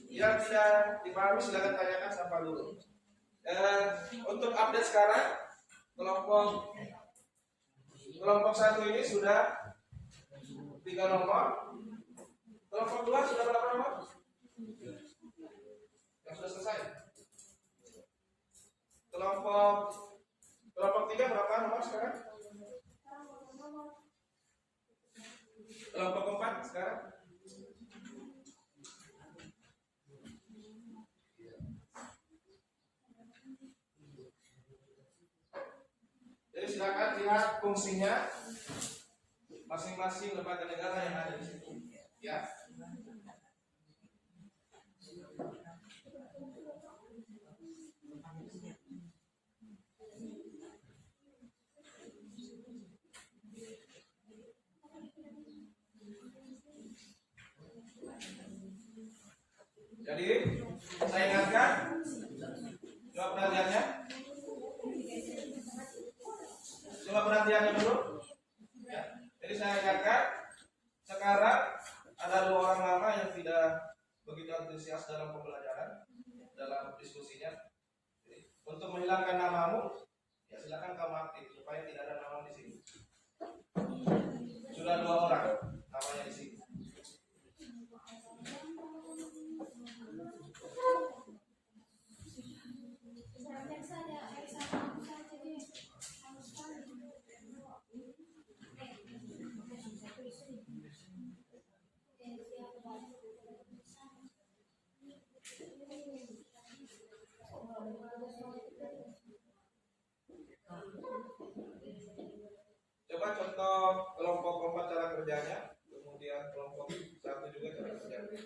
Yang tidak dipahami silakan tanyakan sampai dulu. Untuk update sekarang kelompok 1 ini sudah 3 nomor. Kelompok 2 sudah berapa nomor? Yang sudah selesai. Kelompok 3 berapa nomor sekarang? Kelompok 4 sekarang? Jadi silakan lihat fungsinya masing-masing lembaga negara yang ada di situ. Ya. Jadi saya ingatkan, coba perhatiannya. Coba perhatiannya dulu. Ya. Jadi saya ingatkan, sekarang ada 2 orang lama yang tidak begitu antusias dalam pembelajaran, dalam diskusinya. Jadi, untuk menghilangkan namamu, ya silakan kamu aktif supaya tidak ada nama di sini. Sudah 2 orang namanya di sini. Coba contoh kelompok 4 cara kerjanya, kemudian kelompok 1 juga cara kerjanya.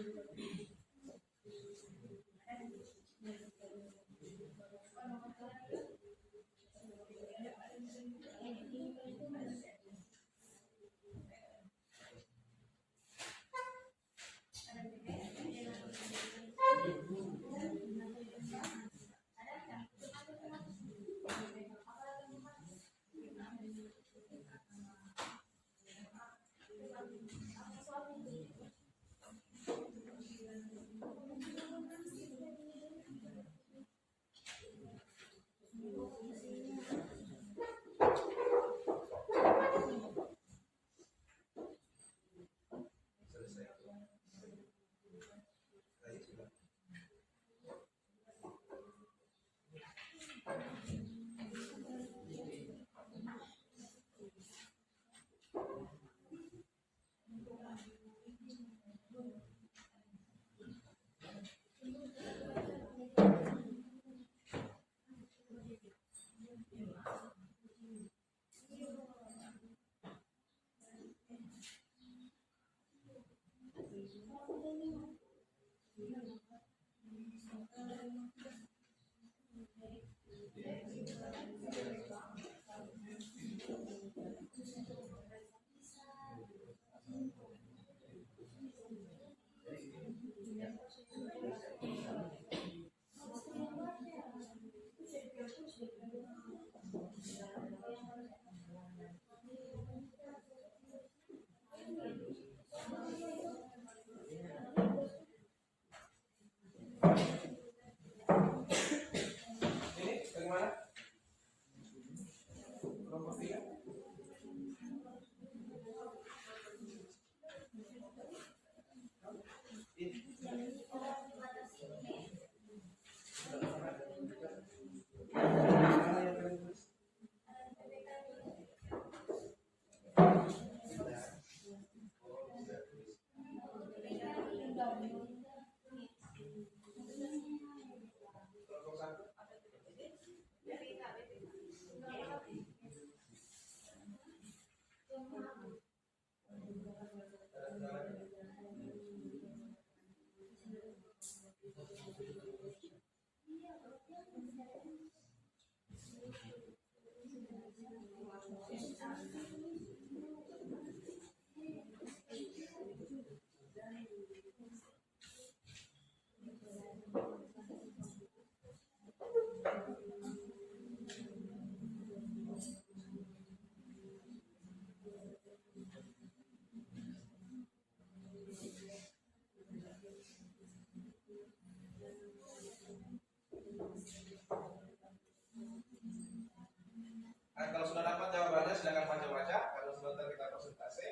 sebentar kita presentasi,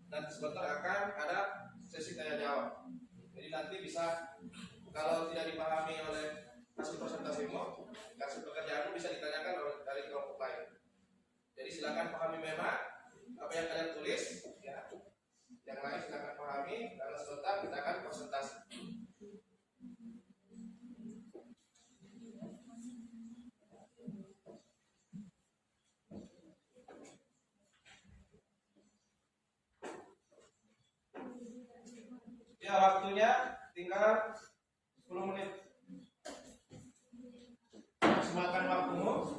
dan sebentar akan ada sesi tanya jawab. Jadi nanti bisa, kalau tidak dipahami oleh hasil presentasimu, hasil pekerjaanmu bisa ditanyakan dari kelompok lain. Jadi silakan pahami memang apa yang kalian tulis, ya. Yang lain silakan pahami, karena sebentar kita akan presentasi. Ya, waktunya tinggal 10 menit. Maksimalkan waktumu.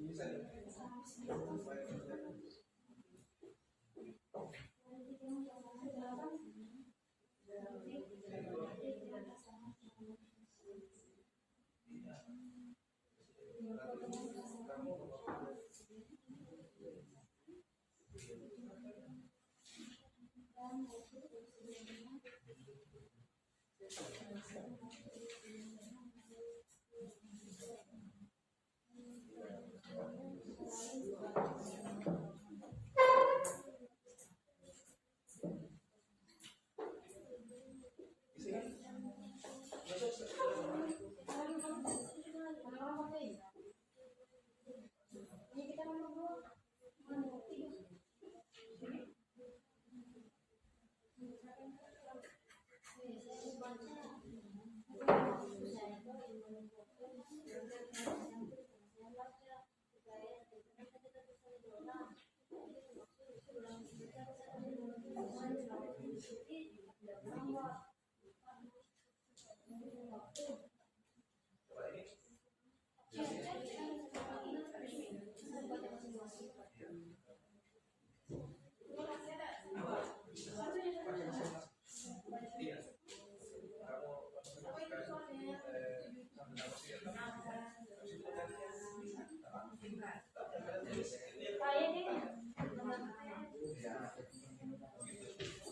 Bisa nih.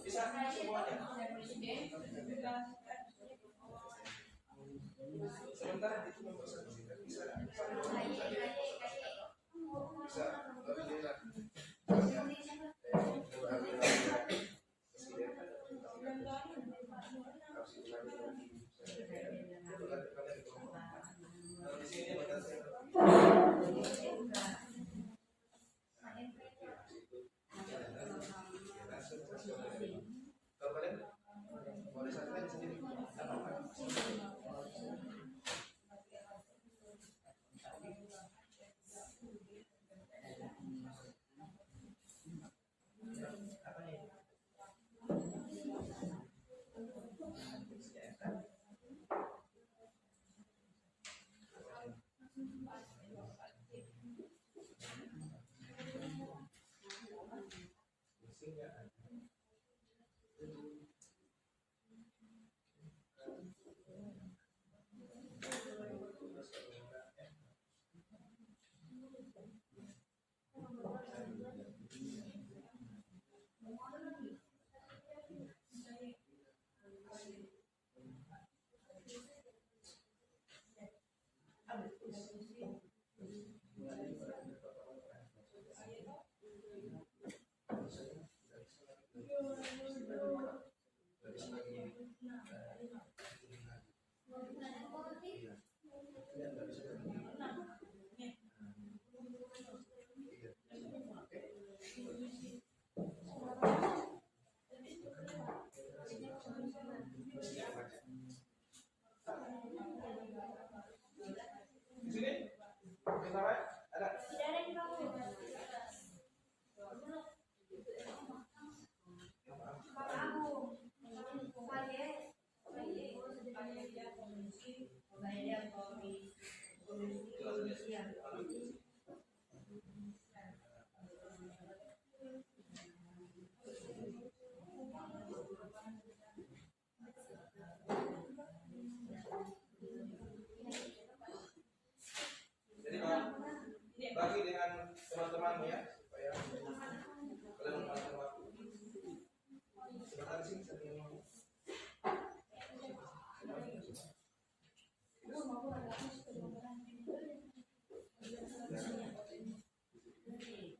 Bisa semuanya. Sebentar itu mempersepsikan bisa. Bisa. Tapi dia di sini kalau kalian mau disatukan sendiri apa nih? Di sini? Bentar, ada. Jadi bagi dengan teman-temanmu ya supaya kalian menggunakan waktu. Sebentar di sini saya mau.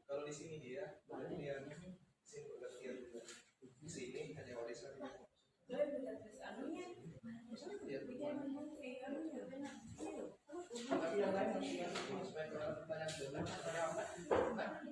Kalau di sini dia bergantian, di sini bergantian juga. Di sini hanya warisan. Tapi yang lain supaya pertanyaan benar.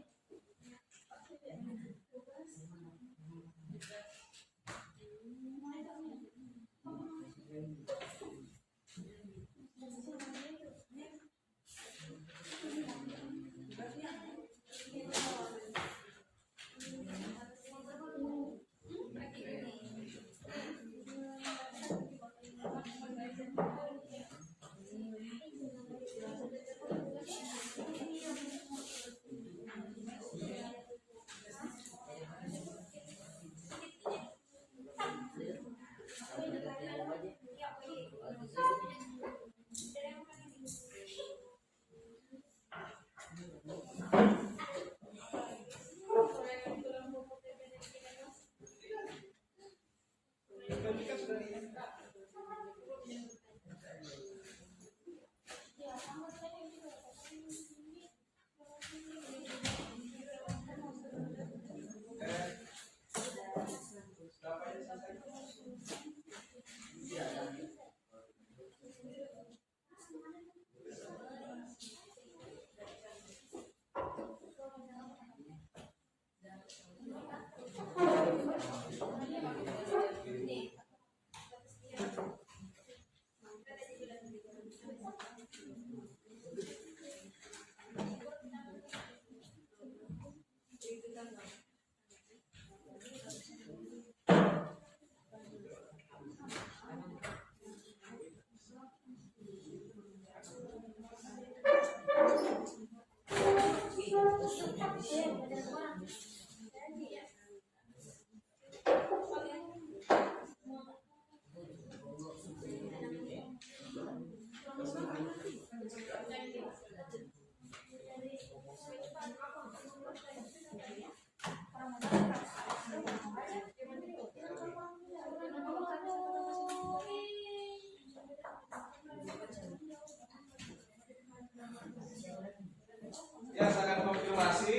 Ya, saya akan konfirmasi.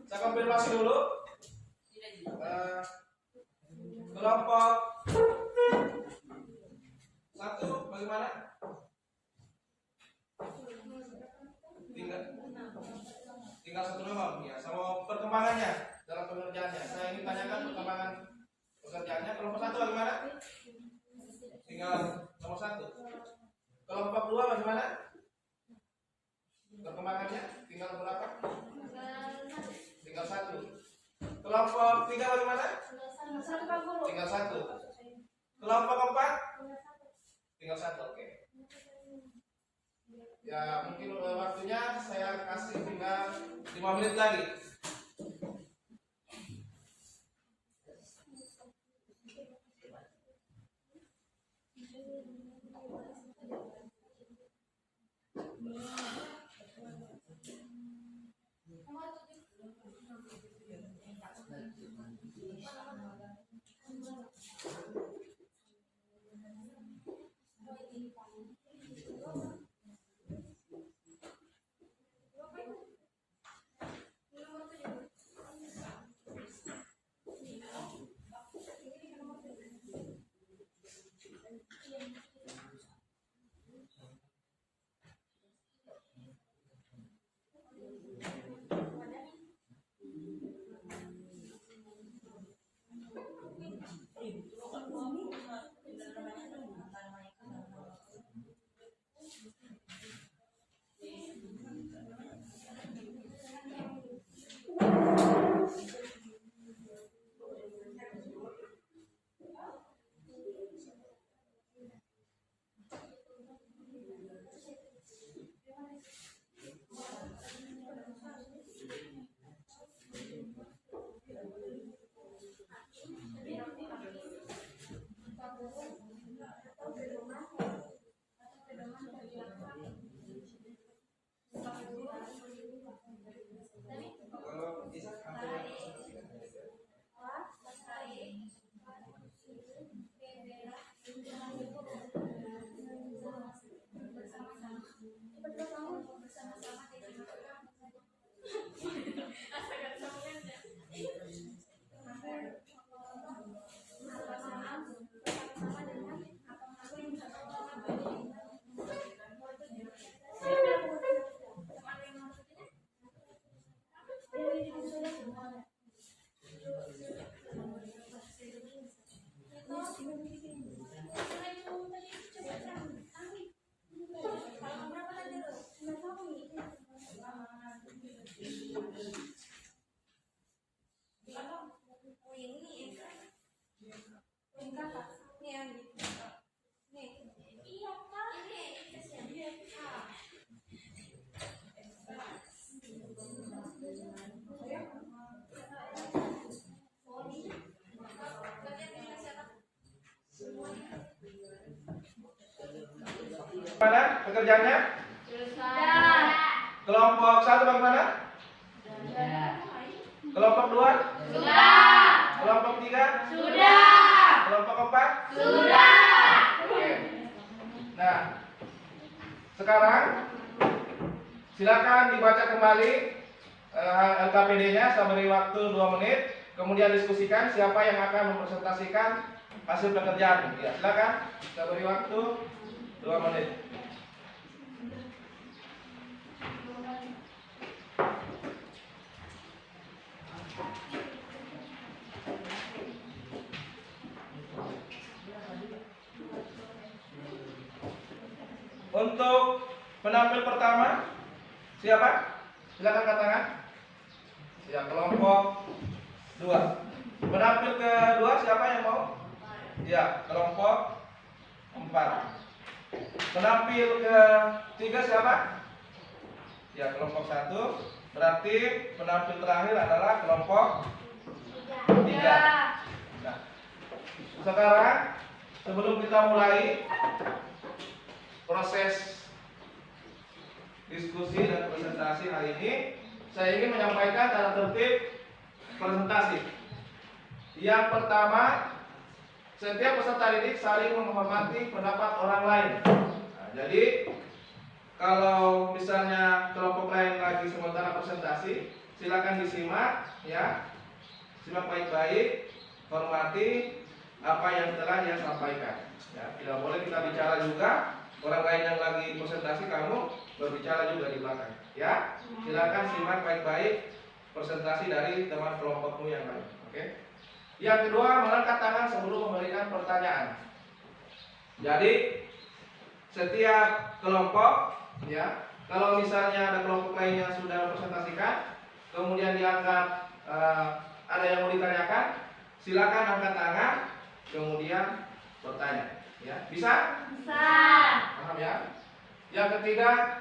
Saya konfirmasi dulu. Kelompok 1 bagaimana? Tinggal satu doang ya. Sama perkembangannya dalam pengerjaannya. Saya ingin tanyakan perkembangan pekerjaannya. Kelompok 1 bagaimana? Tinggal nomor 1. Kelompok 2 bagaimana? Perkembangannya tinggal berapa? Tinggal 1. Kelompok 3 bagaimana? Tinggal 1. Kelompok 4? Tinggal 1. Oke. Ya, mungkin waktunya saya kasih tinggal 5 menit lagi. Mana pekerjaannya? Sudah. Kelompok 1 bagaimana? Sudah. Kelompok 2? Sudah. Kelompok 3? Sudah. Kelompok 4? Sudah. Oke. Nah, sekarang silakan dibaca kembali LKPD-nya. Saya beri waktu 2 menit. Kemudian diskusikan siapa yang akan mempresentasikan hasil pekerjaan. Ya, silakan. Saya beri waktu 2 menit. Untuk penampil pertama, siapa? Silakan angkat tangan. Ya, kelompok 2. Penampil kedua siapa yang mau? Ya, kelompok Penampil ke 3 siapa? Ya, kelompok 1. Berarti penampil terakhir adalah kelompok 3. Nah, sekarang sebelum kita mulai proses diskusi dan presentasi hari ini, saya ingin menyampaikan tata tertib presentasi. Yang pertama, setiap peserta didik saling menghormati pendapat orang lain. Nah, jadi kalau misalnya kelompok lain lagi sementara presentasi, silakan disimak ya. Simak baik-baik, hormati apa yang telah dia sampaikan. Ya, tidak boleh kita bicara juga, orang lain yang lagi presentasi kamu berbicara juga di belakang. Ya, silakan simak baik-baik presentasi dari teman kelompokmu yang lain. Oke. Yang kedua, mengangkat tangan sebelum memberikan pertanyaan. Jadi setiap kelompok, ya, kalau misalnya ada kelompok lain yang sudah presentasikan, kemudian dianggap ada yang mau ditanyakan, silakan angkat tangan, kemudian bertanya. Ya, bisa? Bisa. Paham ya? Yang ketiga,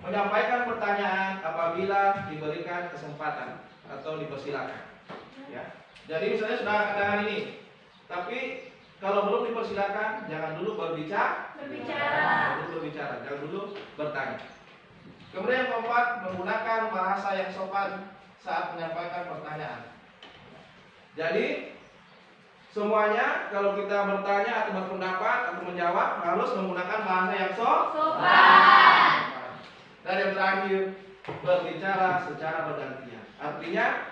menyampaikan pertanyaan apabila diberikan kesempatan atau dipersilakan. Ya. Jadi misalnya sudah angkat tangan ini, tapi kalau belum dipersilakan, jangan dulu berbicara, jangan dulu bertanya. Kemudian yang keempat, menggunakan bahasa yang sopan saat menyampaikan pertanyaan. Jadi semuanya kalau kita bertanya atau berpendapat atau menjawab harus menggunakan bahasa yang sopan. Dan yang terakhir, berbicara secara bergantian. Artinya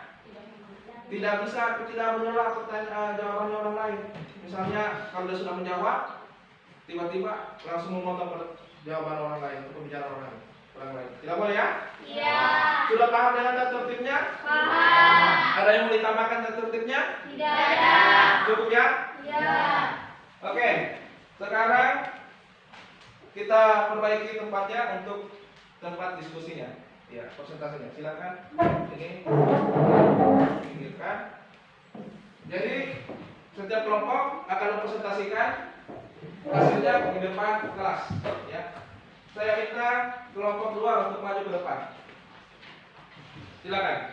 tidak menyela jawabannya orang lain. Misalnya kalau dia sudah menjawab, tiba-tiba langsung memotong jawaban orang lain atau bicara orang lain. Tidak boleh ya? Iya. Sudah paham dengan tata tertibnya? Paham. Ada yang mau ditambahkan tata tertibnya? Tidak ada. Cukup ya? Iya. Oke. Sekarang kita perbaiki tempatnya untuk tempat diskusinya. Ya, presentasinya. Silakan. Ini pinggirkan. Jadi setiap kelompok akan mempresentasikan hasilnya di depan kelas. Ya. Saya minta kelompok 2 untuk maju ke depan. Silakan.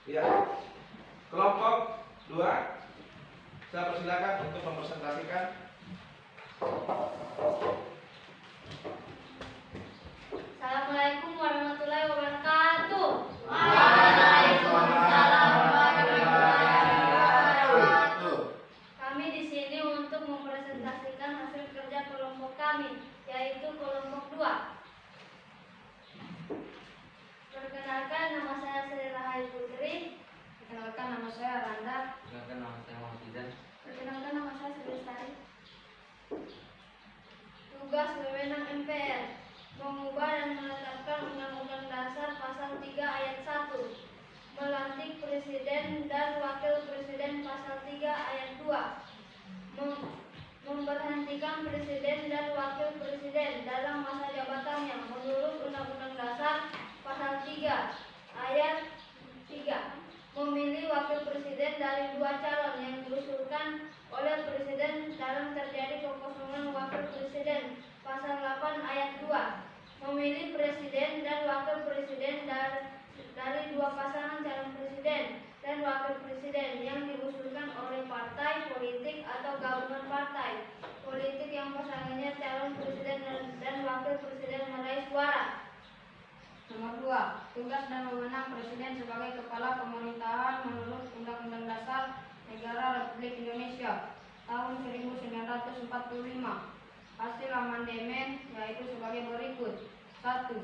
Ya. Kelompok 2, saya persilakan untuk mempresentasikan. Assalamualaikum warahmatullahi wabarakatuh. Waalaikumsalam warahmatullahi wabarakatuh. Kami di sini untuk mempresentasikan hasil kerja kelompok kami, yaitu kelompok 2. Perkenalkan, nama saya Sri Rahai Putri. Perkenalkan, nama saya Randa. Perkenalkan, nama saya Muhammad Izan. Perkenalkan, nama saya Sri Lestari. Tugas wewenang MPR: mengubah dan menetapkan Undang-Undang Dasar Pasal 3 Ayat 1, melantik Presiden dan Wakil Presiden Pasal 3 Ayat 2, memberhentikan Presiden dan Wakil Presiden dalam masa jabatannya menurut Undang-Undang Dasar Pasal 3 Ayat 3, memilih Wakil Presiden dari 2 calon yang diusulkan oleh Presiden dalam terjadi kekosongan Wakil Presiden Pasal 8 Ayat 2, memilih Presiden dan Wakil Presiden dari 2 pasangan calon Presiden dan Wakil Presiden yang diusulkan oleh partai politik atau gabungan partai politik yang pasangannya calon Presiden dan Wakil Presiden meraih suara. Nomor 2. Tugas dan wewenang Presiden sebagai Kepala Pemerintahan menurut Undang-Undang Dasar Negara Republik Indonesia tahun 1945. Hasil amandemen yaitu sebagai berikut. 1.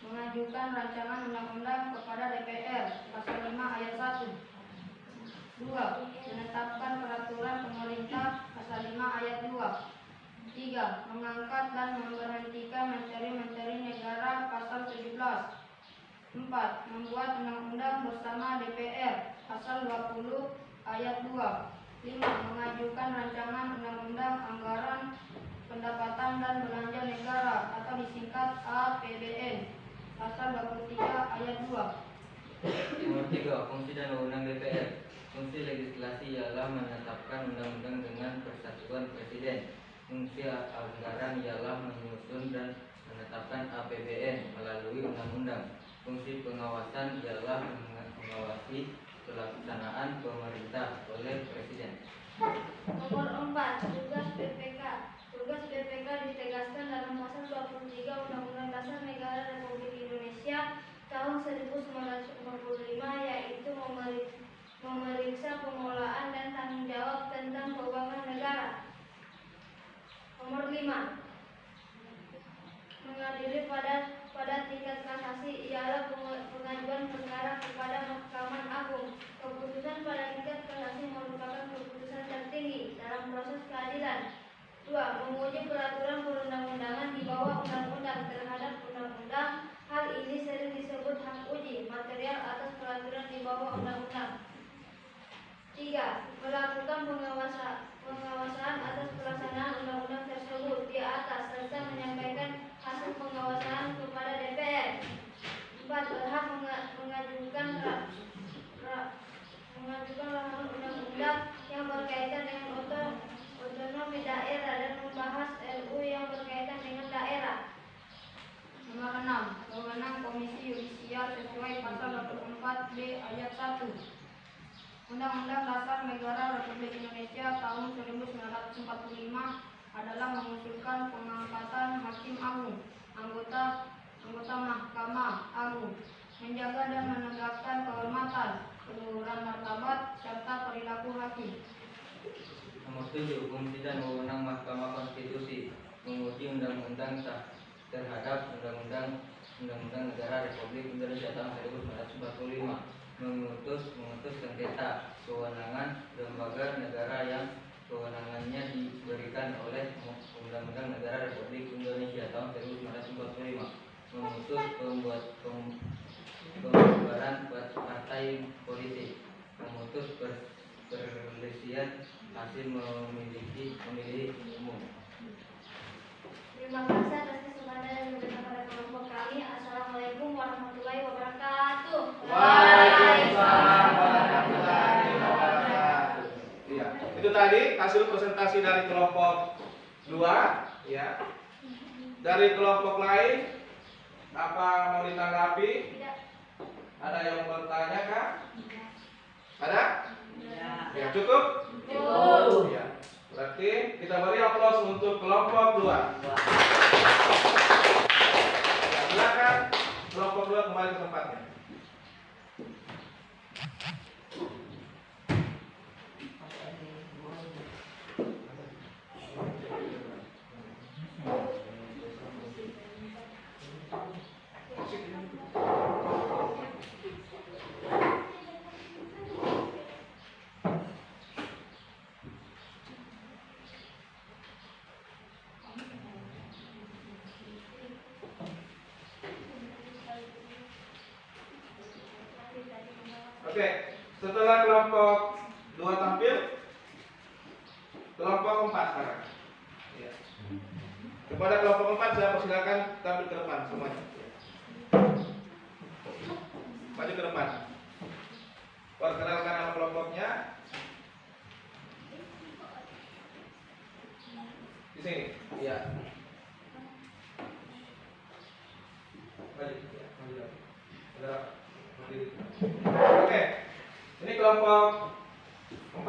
Mengajukan rancangan undang-undang kepada DPR Pasal 5 Ayat 1. 2. Menetapkan peraturan pemerintah Pasal 5 Ayat 2. 3. Mengangkat dan memberhentikan menteri-menteri negara Pasal 17. 4. Membuat undang-undang bersama DPR Pasal 20 ayat 2. 5. Mengajukan rancangan undang-undang anggaran pendapatan dan belanja negara atau disingkat APBN. Pasal 23 ayat 2. Nomor 3. Fungsi dan wewenang DPR. Fungsi legislasi ialah menetapkan undang-undang dengan persatuan presiden. Fungsi anggaran ialah menyusun dan menetapkan APBN melalui undang-undang. Fungsi pengawasan ialah mengawasi pelaksanaan pemerintah oleh presiden. Nomor 4. Tugas BPK. Tugas BPK ditegaskan dalam pasal 23 Undang-Undang Dasar Negara Republik Indonesia tahun 1945, yaitu memeriksa pengelolaan dan tanggung jawab tentang keuangan negara. Nomor 5. Mengadili pada tingkat kasasi ialah pengajuan perkara kepada Mahkamah Agung. Keputusan pada tingkat kasasi merupakan keputusan tertinggi dalam proses keadilan. 2. Menguji peraturan perundang-undangan di bawah undang-undang terhadap undang-undang. Hal ini sering disebut hak uji material atas peraturan di bawah undang-undang. 3. Melakukan pengawasan atas pelaksanaan undang-undang tersebut di atas serta menyampaikan hasil pengawasan kepada DPR. 4. Berhak mengajukan rancangan undang-undang yang berkaitan dengan otonomi daerah dan membahas RUU yang berkaitan dengan daerah. Nomor 6. Wewenang Komisi Yudisial sesuai pasal 24B ayat 1. Undang-Undang Dasar Negara Republik Indonesia tahun 1945 adalah mengusulkan pengangkatan Hakim Agung, anggota Mahkamah Agung, menjaga dan menegakkan kehormatan, keluhuran martabat, serta perilaku hakim. Nomor 7. Fungsi dan wewenang Mahkamah Konstitusi. Menguji undang-undang terhadap undang-undang negara Republik Indonesia tahun 1945. Mengutus sengketa. Kewenangan lembaga negara yang kewenangannya diberikan oleh Undang-Undang Negara Republik Indonesia tahun 1945. Memutus pembubaran partai politik. Memutus perselisihan hasil pemilih umum. Terima kasih atas kesempatan yang diberikan pada kelompok kami. Assalamualaikum warahmatullahi wabarakatuh. Waalaikumsalam warahmatullahi wabarakatuh. Iya, itu tadi hasil presentasi dari kelompok 2, ya. Dari kelompok lain apa mau ditanggapi? Tidak. Ada yang bertanya kah? Ada? Ya, cukup? Cukup. Ya. Berarti kita beri aplaus untuk kelompok 2. Ya, silakan kelompok 2 kembali ke tempatnya. Oke, setelah kelompok 2 tampil, kelompok 4 sekarang. Ya. Kepada kelompok 4 saya persilakan tampil ke depan semuanya. Maju ke depan. Perkenalkan nama kelompoknya. Di sini. Iya. Maju. Ya, maju. Ada. Oke, ini kelompok 4.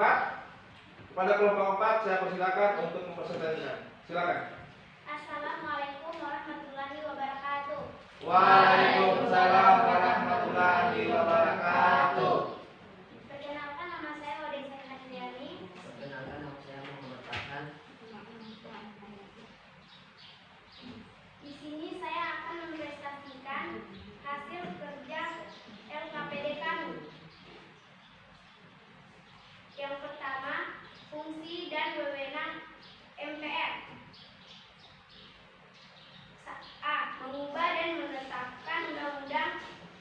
Kepada kelompok 4 saya persilakan untuk mempresentasikan. Silakan. Assalamualaikum warahmatullahi wabarakatuh. Waalaikumsalam warahmatullahi wabarakatuh. Perkenalkan, nama saya Odessa Hadriani. Perkenalkan, nama saya Muhammad Farhan. Di sini saya akan mempresentasikan hasil kerja LKPD kami. Yang pertama, fungsi dan wewenang MPR. A. Mengubah dan menetapkan Undang-Undang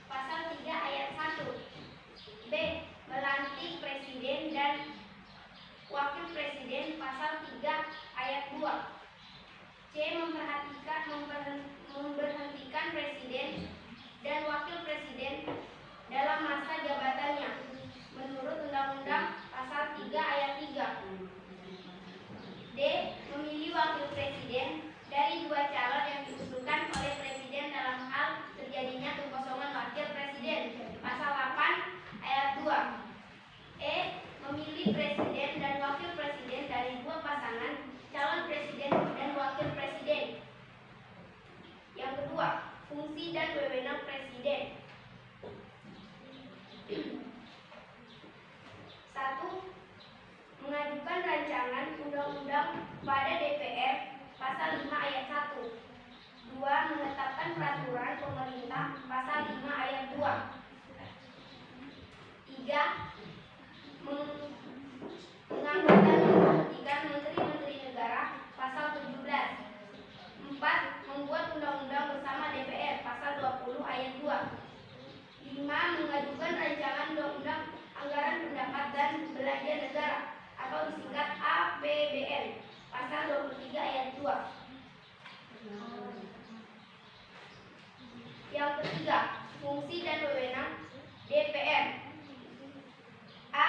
Pasal 3 Ayat 1. jabatannya menurut Undang-Undang Pasal 3 Ayat 3. D. Memilih wakil presiden dari dua calon yang diusulkan oleh presiden dalam hal terjadinya kekosongan wakil presiden. Pasal 8 Ayat 2. E. Memilih presiden dan wakil presiden dari dua pasangan calon presiden dan wakil presiden. Yang kedua, fungsi dan wewenang presiden. 1. Mengajukan rancangan undang-undang pada DPR pasal 5 ayat 1. 2. Menetapkan peraturan pemerintah pasal 5 ayat 2. 3. Mengangkat dan memberhentikan menteri-menteri negara pasal 17. 4. Membuat undang-undang bersama DPR pasal 20 ayat 2. 5. Mengajukan rancangan undang-undang anggaran pendapat dan belanja negara atau disingkat APBN pasal 23 ayat 2. Yang ketiga, fungsi dan wewenang DPR. A.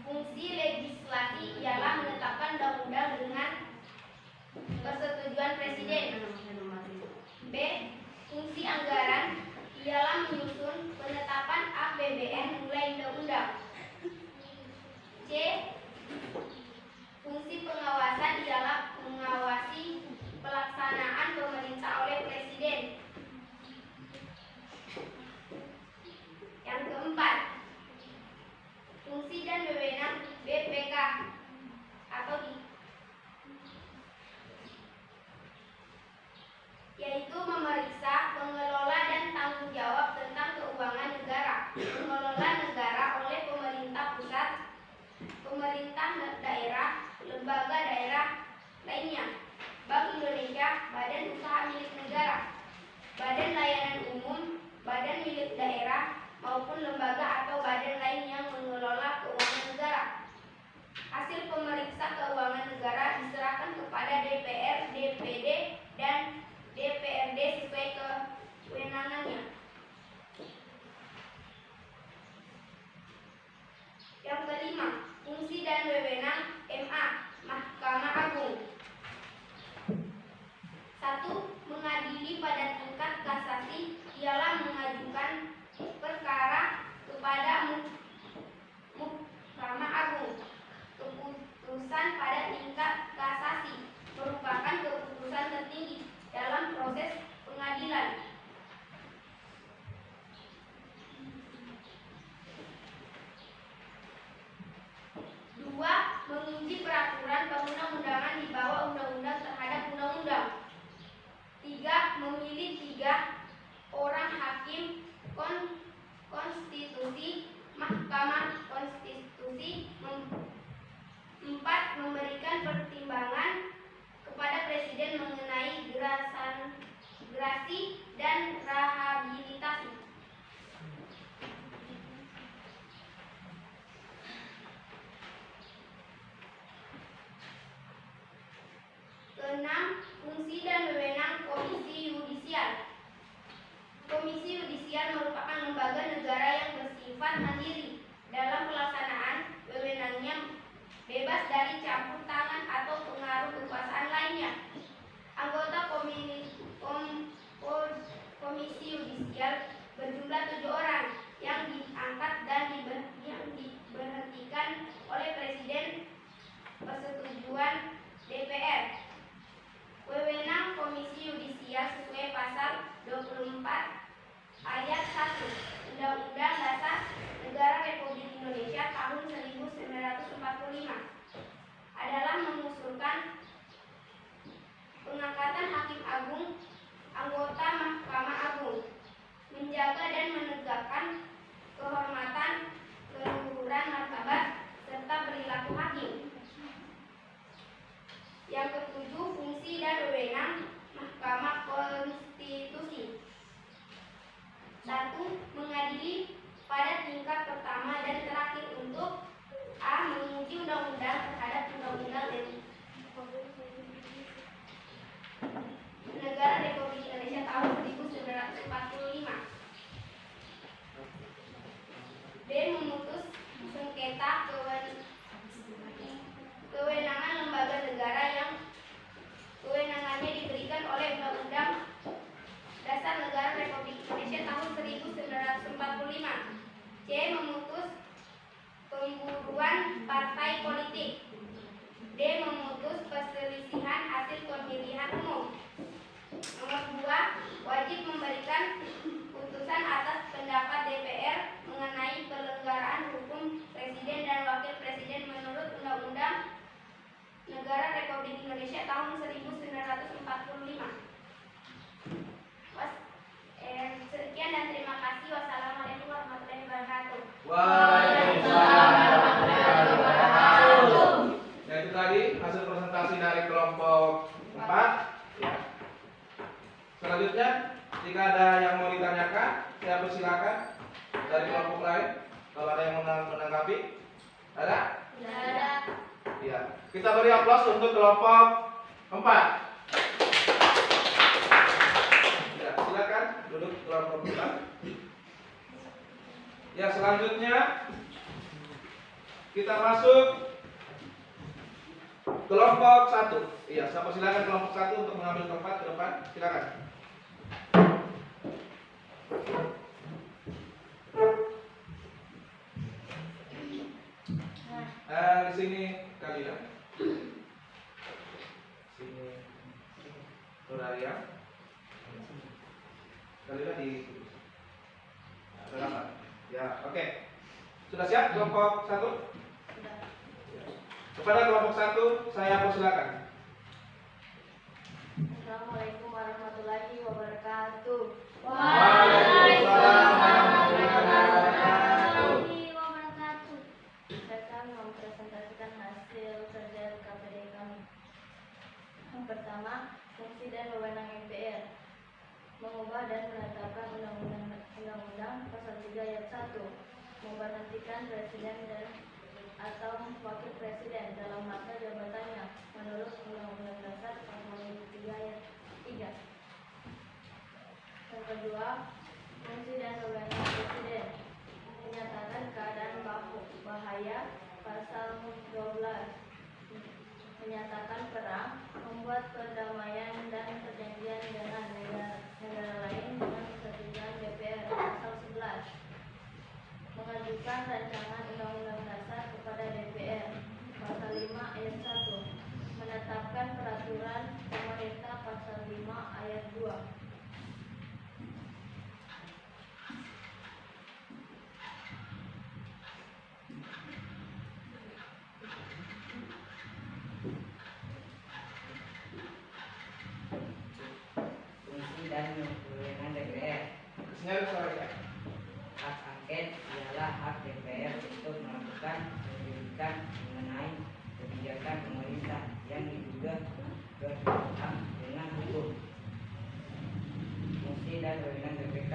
Fungsi legislasi ialah menetapkan undang-undang dengan persetujuan presiden. B. Fungsi anggaran ialah menyusun penetapan APBN mulai undang-undang. C. Fungsi pengawasan ialah mengawasi pelaksanaan pemerintah oleh presiden. Yang keempat, fungsi dan wewenang BPK yaitu memeriksa, mengelola dan tanggung jawab tentang keuangan negara, mengelola negara oleh pemerintah pusat, pemerintah daerah, lembaga daerah lainnya, Bank Indonesia, badan usaha milik negara, badan layanan umum, badan milik daerah, maupun lembaga atau badan lain yang mengelola keuangan negara. Hasil pemeriksa keuangan negara diserahkan kepada DPR, DPD, dan DPRD sesuai kewenangannya. Yang kelima, fungsi dan wewenang MA, Mahkamah Agung. 1. Mengadili pada tingkat kasasi ialah mengajukan perkara kepada Mahkamah Agung. Keputusan pada tingkat kasasi merupakan keputusan tertinggi dalam proses pengadilan. 2. Menguji peraturan perundang-undangan di bawah undang-undang terhadap undang-undang. 3. Memilih 3 orang hakim konstitusi Mahkamah Konstitusi. 4. Memberikan pertimbangan kepada presiden mengenai gerasi dan rehabilitasi. 6. Fungsi dan wewenang Komisi Yudisial. Komisi Yudisial merupakan lembaga negara yang bersifat mandiri dalam pelaksanaan wewenangnya, bebas dari campur tangan atau pengaruh kekuasaan lainnya. Anggota Komisi Yudisial berjumlah 7 orang yang diangkat dan diberhentikan oleh Presiden persetujuan DPR. Wewenang Komisi Yudisial sesuai pasal 24 ayat 1 Undang-Undang Dasar Negara Republik Indonesia tahun 1945 adalah mengusulkan pengangkatan hakim agung, anggota Mahkamah Agung, menjaga dan menegakkan kehormatan, keluhuran martabat serta perilaku hakim. Selanjutnya, jika ada yang mau ditanyakan, saya persilakan dari kelompok lain. Kalau ada yang mau menanggapi, ada? Tidak ada. Ya, kita beri aplaus untuk kelompok 4. Ya, silakan duduk kelompok 4. Ya, selanjutnya kita masuk kelompok 1. Iya, saya persilakan kelompok 1 untuk mengambil tempat ke depan. Silakan. Di sini Kalina. Sini Nuraria. Kalina di belakang. Ya, oke. Sudah siap kelompok 1? Kepada kelompok 1 saya persilakan. Assalamualaikum warahmatullahi wabarakatuh. Waalaikumsalam Saya akan mempresentasikan hasil kerja KPD kami. Yang pertama, fungsi dan wewenang MPR. Mengubah dan menetapkan undang-undang pasal 3 ayat 1. Memberhentikan presiden dan atau wakil presiden dalam masa jabatannya menurut Undang-Undang Dasar 43 ayat 3. Yang kedua, fungsi dan wewenang presiden. Menyatakan keadaan bahaya pasal 12. Menyatakan perang, membuat perdamaian dan perjanjian dengan negara lain dengan persetujuan DPR pasal 11. Mengajukan rancangan undang-undang dasar kepada DPR pasal 5 ayat 1. Menetapkan peraturan pemerintah pasal 5 ayat 2. Fungsi dan wewenang DPR. Sinyal suaranya. Hak angket ialah hak DPR untuk melakukan penyelidikan mengenai kebijakan pemerintah yang diduga bertentangan dengan hukum. Fungsi dan wewenang BPK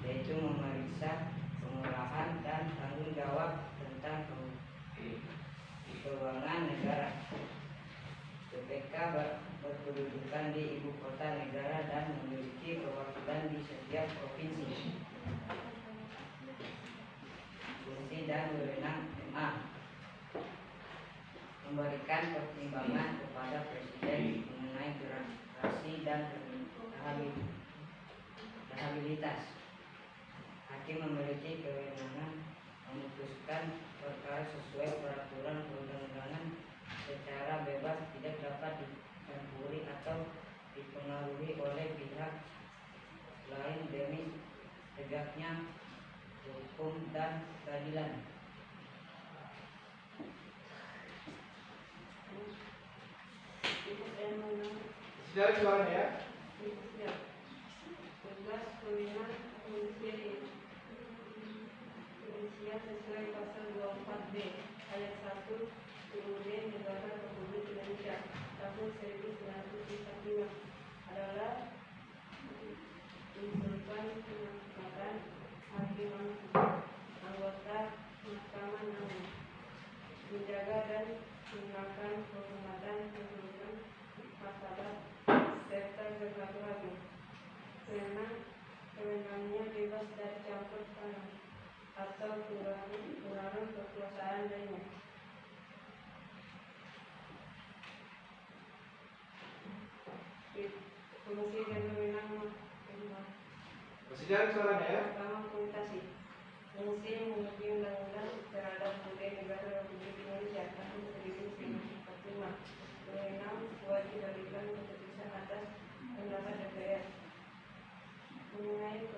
yaitu memeriksa pengolahan dan tanggung jawab tentang keuangan negara. BPK berkedudukan di ibu kota negara dan memiliki perwakilan di setiap provinsi. Fungsi dan wewenang MA. Memberikan pertimbangan kepada presiden mengenai gerasi dan rehabilitas. Hakim memiliki kewenangan memutuskan perkara sesuai peraturan perundang-undangan secara bebas, tidak dapat dicampuri atau dipengaruhi oleh pihak lain demi tegaknya hukum dan keadilan. Sinyal suaranya ya. Tugas wewenang Kementerian sesuai pasal 24B ayat 1 UUD Negara Republik Indonesia tahun 1945 adalah menentukan penempatan hakim anggota Mahkamah Agung, menjaga dan menggunakan kehormatan kedudukan martabat serta berlaku. Kewenangannya bebas dari campur tangan atau pengaruh kekuasaan lainnya. Fungsi dan wewenang Sinyal suaranya ya. Pertama, komunikasi. Fungsi menguji undang-undang terhadap budaya negara Republik Indonesia tahun 1945. Wewenang kewajiban keputusan atas pendapat DPR mengenai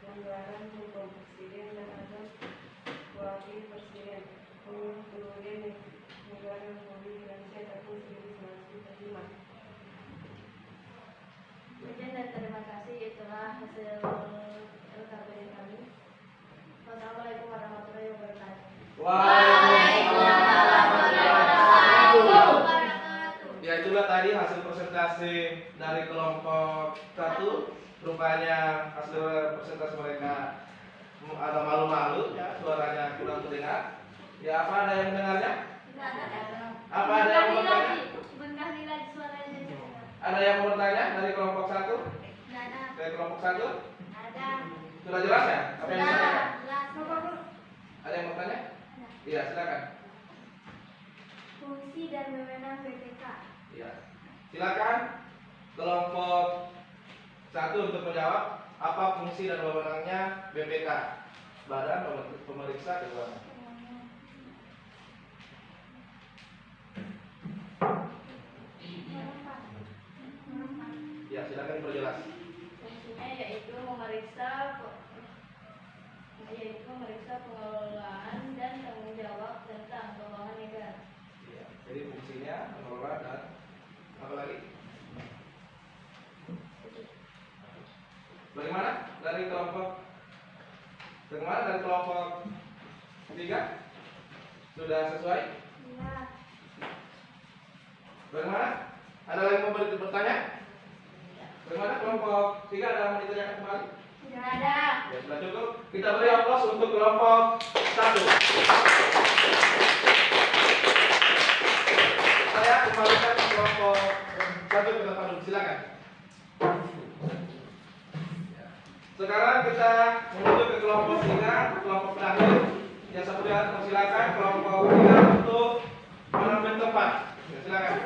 pelanggaran hukum presiden dan atau wakil presiden. Kemudian negara Republik Indonesia tahun 1945. Sekian dan terima kasih, itulah hasil LKPD kami. Wassalamualaikum warahmatullahi wabarakatuh. Waalaikumsalam warahmatullahi wabarakatuh. Wabarakatuh. Ya, itulah tadi hasil presentasi dari kelompok rupanya hasil presentasi mereka agak malu-malu ya, suaranya kurang terdengar. Ya, apa ada yang mendengarnya? Apa ada yang mau bertanya? Menggali lagi suaranya. Ada yang mau bertanya dari kelompok 1? Nggak ada. Dari kelompok 1? Ada. Sudah jelas ya? Apa yang ditanyakan? Jelas. Ada yang mau bertanya? Iya, silakan. Fungsi dan wewenang BPK. Iya. Silakan kelompok 1 untuk menjawab apa fungsi dan wewenangnya BPK, Badan Pemeriksa Keuangan. Ya, silakan diperjelas. Fungsinya yaitu memeriksa pengelolaan dan tanggung jawab tentang keuangan negara. Ya, jadi fungsinya mengelola dan apa lagi? Bagaimana dari kelompok? Bagaimana dari kelompok 3? Sudah sesuai? Iya. Bagaimana? Ada lagi yang mau bertanya? Bagaimana kelompok 3, ada yang mau ditanyakan kembali? Tidak ada. Ya, sudah cukup. Kita beri aplaus untuk kelompok 1. Saya kembalikan kelompok 1 ke depan dulu. Silakan. Sekarang kita menuju ke kelompok 3, kelompok terakhir. Yang saya persilakan kelompok 3 untuk mengambil tempat. Ya, silakan.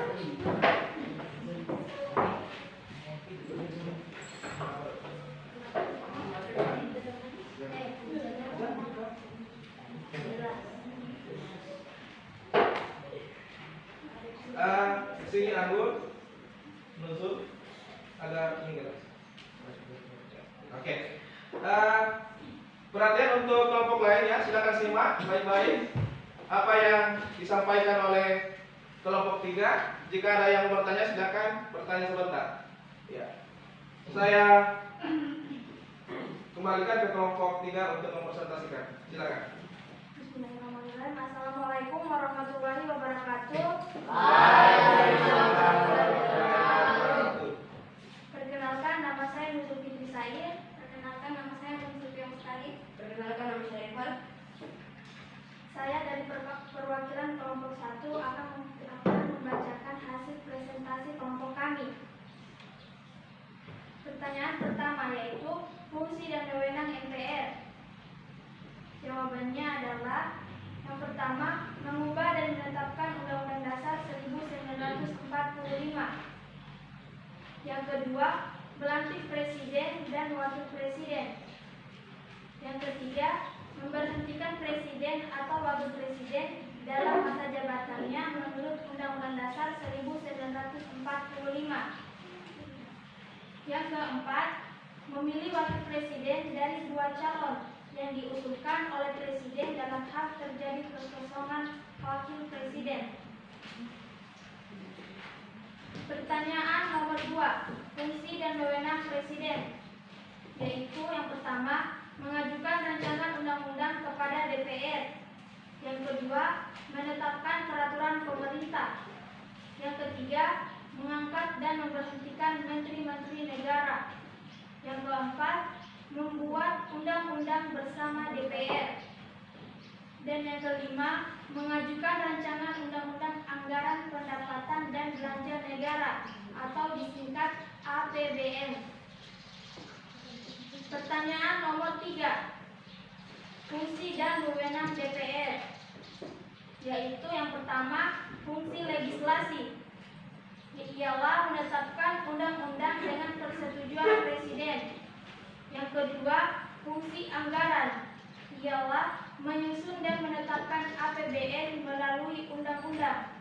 Sini anggur, nusuk, ada ini guys. Oke. Perhatian untuk kelompok lain ya, silakan simak baik-baik apa yang disampaikan oleh kelompok 3. Jika ada yang bertanya, silakan bertanya sebentar. Ya. Saya kembalikan ke kelompok 3 untuk mempresentasikan. Silakan. Bismillahirrahmanirrahim. Assalamualaikum warahmatullahi wabarakatuh. Perkenalkan, nama saya Nuzul Fitri Said. Perkenalkan, nama saya Nuzul Mustari. Perkenalkan, nama saya Irfan. Saya dari perwakilan kelompok 1 akan membacakan hasil presentasi kelompok kami. Pertanyaan pertama yaitu fungsi dan wewenang MPR. Jawabannya adalah yang pertama, mengubah dan menetapkan Undang-Undang Dasar 1945. Yang kedua, melantik presiden dan wakil presiden. Yang ketiga, memberhentikan presiden atau wakil presiden dalam masa jabatannya menurut Undang-Undang Dasar 1945. Yang keempat, memilih wakil presiden dari 2 calon yang diusulkan oleh presiden dalam hal terjadi kekosongan wakil presiden. Pertanyaan nomor 2, fungsi dan wewenang presiden, yaitu yang pertama, mengajukan rancangan undang-undang kepada DPR. Yang kedua, menetapkan peraturan pemerintah. Yang ketiga, mengangkat dan memberhentikan menteri-menteri negara. Yang keempat, membuat undang-undang bersama DPR. Dan yang kelima, mengajukan rancangan undang-undang anggaran pendapatan dan belanja negara atau disingkat APBN. Pertanyaan nomor 3, fungsi dan wewenang DPR, yaitu yang pertama, fungsi legislasi, ialah menetapkan undang-undang dengan persetujuan presiden. Yang kedua, fungsi anggaran, ialah menyusun dan menetapkan APBN melalui undang-undang.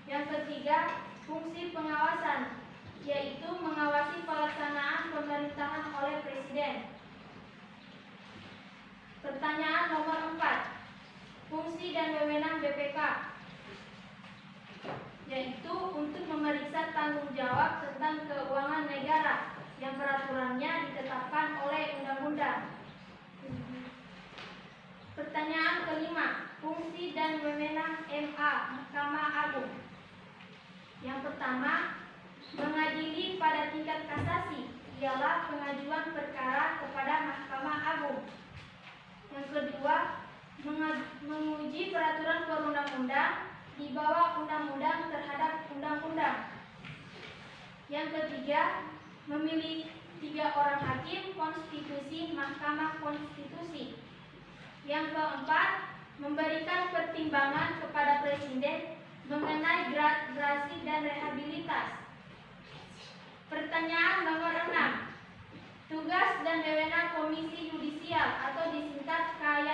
Yang ketiga, fungsi pengawasan, yaitu mengawasi pelaksanaan pemerintahan oleh presiden. Pertanyaan nomor 4, fungsi dan wewenang BPK, yaitu untuk memeriksa tanggung jawab tentang keuangan negara yang peraturannya ditetapkan oleh undang-undang. Pertanyaan kelima, fungsi dan wewenang MA, Mahkamah Agung. Yang pertama, mengadili pada tingkat kasasi, ialah pengajuan perkara kepada Mahkamah Agung. Yang kedua, menguji peraturan perundang-undang di bawah undang-undang terhadap undang-undang. Yang ketiga, memilih 3 orang hakim konstitusi Mahkamah Konstitusi. Yang keempat, memberikan pertimbangan kepada Presiden mengenai grasi dan rehabilitas. Pertanyaan nomor 6. Tugas dan wewenang Komisi Yudisial atau disingkat KY.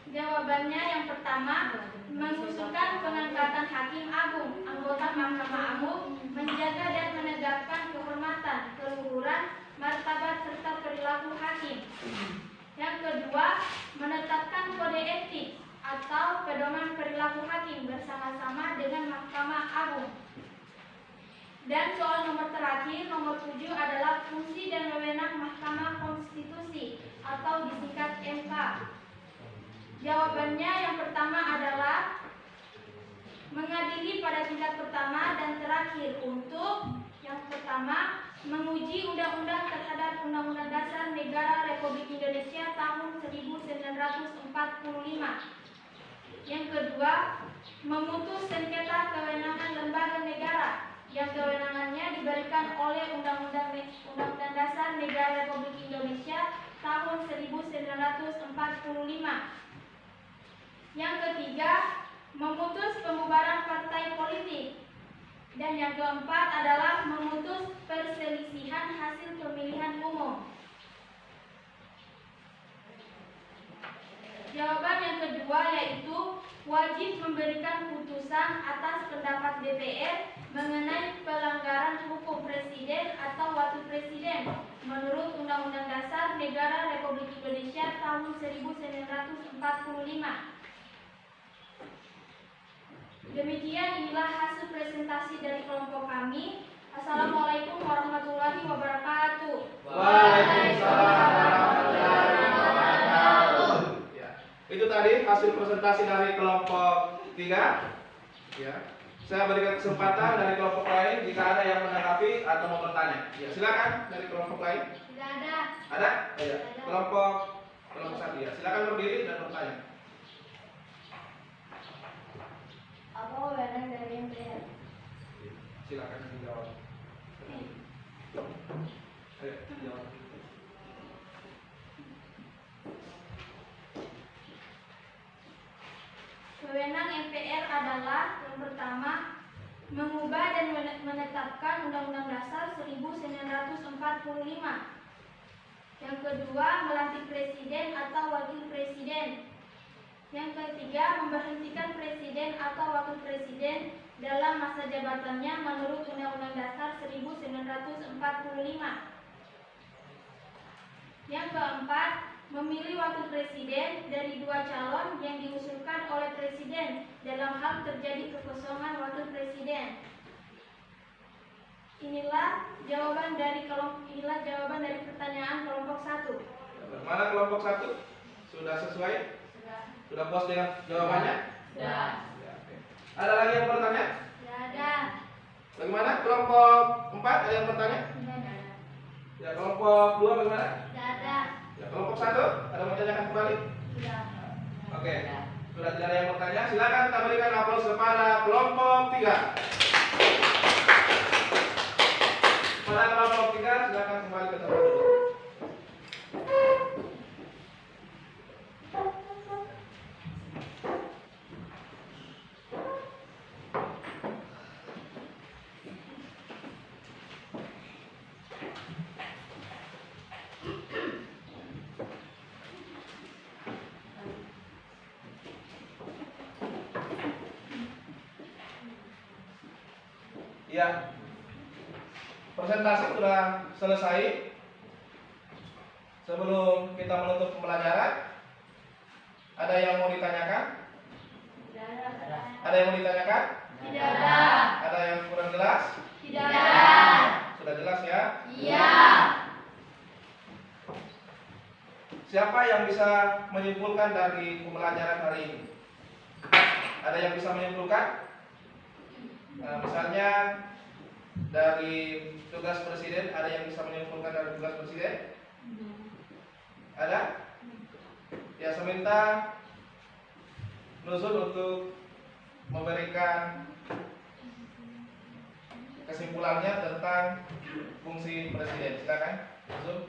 Jawabannya yang pertama, mengusulkan pengangkatan Hakim Agung, anggota Mahkamah Agung, menjaga dan menegakkan kehormatan, keluhuran, martabat serta perilaku hakim. Yang kedua, menetapkan kode etik atau pedoman perilaku hakim bersama-sama dengan Mahkamah Agung. Dan soal nomor terakhir, nomor 7 adalah fungsi dan wewenang Mahkamah Konstitusi atau disingkat MK. Jawabannya yang pertama adalah mengadili pada tingkat pertama dan terakhir untuk yang pertama menguji undang-undang terhadap Undang-Undang Dasar Negara Republik Indonesia tahun 1945. Yang kedua, memutus sengketa kewenangan lembaga negara yang kewenangannya diberikan oleh Undang-Undang Dasar Negara Republik Indonesia tahun 1945. Yang ketiga, memutus pembubaran partai politik. Dan yang keempat adalah memutus perselisihan hasil pemilihan umum. Jawaban yang kedua yaitu wajib memberikan putusan atas pendapat DPR mengenai pelanggaran hukum presiden atau wakil presiden menurut Undang-Undang Dasar Negara Republik Indonesia tahun 1945. Demikian inilah hasil presentasi dari kelompok kami. Assalamualaikum warahmatullahi wabarakatuh. Waalaikumsalam warahmatullahi wabarakatuh. Ya. Itu tadi hasil presentasi dari kelompok 3. Ya. Saya berikan kesempatan dari kelompok lain jika ada yang menanggapi atau mau bertanya. Ya, silakan dari kelompok lain. Tidak ada. Ada? Ya. Kelompok 1 ya. Silakan berdiri dan bertanya. Apa wewenang dari MPR? Silakan dijawab. Ayo, jawab. Wewenang MPR adalah yang pertama mengubah dan menetapkan Undang-Undang Dasar 1945. Yang kedua, melantik presiden atau wakil presiden. Yang ketiga, memberhentikan presiden atau wakil presiden dalam masa jabatannya menurut Undang-Undang Dasar 1945. Yang keempat, memilih wakil presiden dari 2 calon yang diusulkan oleh presiden dalam hal terjadi kekosongan wakil presiden. Inilah jawaban dari pertanyaan kelompok 1. Mana kelompok 1? Sudah sesuai? Sudah puas dengan jawabannya? Sudah. Ya, oke. Ada lagi yang bertanya? Tidak ada. Bagaimana? Kelompok 4 ada yang bertanya? Tidak ada. Ya, kelompok 2 bagaimana? Tidak ada. Ya, kelompok 1 ada yang bertanyakan kembali? Sudah. Oke. Sudah tidak ada yang bertanya, silakan kita berikan aplaus kepada kelompok 3. Pada kelompok 3 silakan kembali ke tempat duduk. Ya, presentasi sudah selesai. Sebelum kita menutup pembelajaran, ada yang mau ditanyakan? Tidak ada. Ada yang mau ditanyakan? Tidak ada. Ada yang kurang jelas? Tidak ada. Sudah jelas ya? Iya. Siapa yang bisa menyimpulkan dari pembelajaran hari ini? Ada yang bisa menyimpulkan? Misalnya dari tugas presiden, ada yang bisa menyimpulkan dari tugas presiden? Ada? Ya, saya minta Nuzul untuk memberikan kesimpulannya tentang fungsi presiden. Silakan, Nuzul.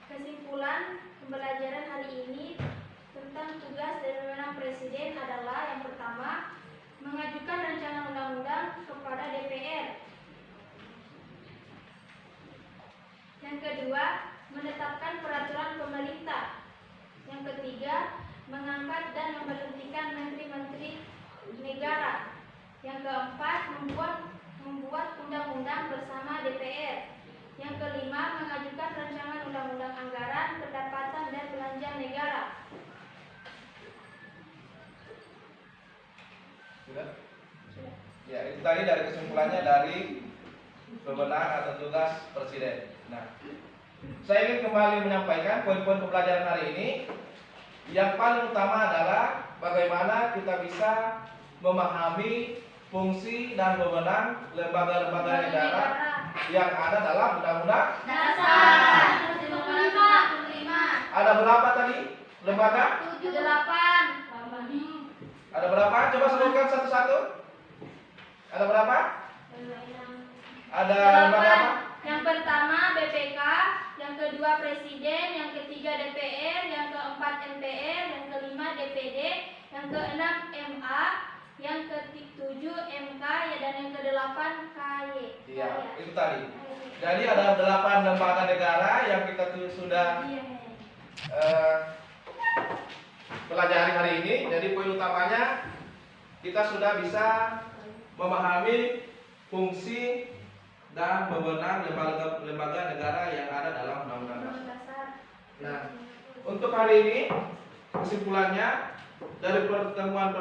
Kesimpulan pembelajaran hari ini tentang tugas dan wewenang presiden adalah yang pertama, mengajukan rancangan undang-undang kepada DPR. Yang kedua, menetapkan peraturan pemerintah. Yang ketiga, mengangkat dan memberhentikan menteri-menteri negara. Yang keempat, membuat undang-undang bersama DPR. Yang kelima, mengajukan rancangan undang-undang anggaran, pendapatan dan belanja negara. Sudah? Ya, itu tadi dari kesimpulannya dari wewenang atau tugas presiden. Nah, saya ingin kembali menyampaikan poin-poin pembelajaran hari ini. Yang paling utama adalah bagaimana kita bisa memahami fungsi dan wewenang lembaga-lembaga negara yang ada dalam undang-undang Dasar 45. Ada berapa tadi lembaga? 78. Ada berapa? Coba sebutkan satu-satu. Ada berapa? Ada lembaga apa? Yang pertama BPK, yang kedua Presiden, yang ketiga DPR, yang keempat MPR, yang kelima DPD, yang keenam MA, yang ketujuh MK, dan yang kedelapan KY. Iya, itu tadi. Jadi ada 8 lembaga negara yang kita sudah pelajari hari ini. Jadi poin utamanya kita sudah bisa memahami fungsi dan wewenang lembaga negara yang ada dalam undang-undang dasar. Nah, untuk hari ini kesimpulannya dari pertemuan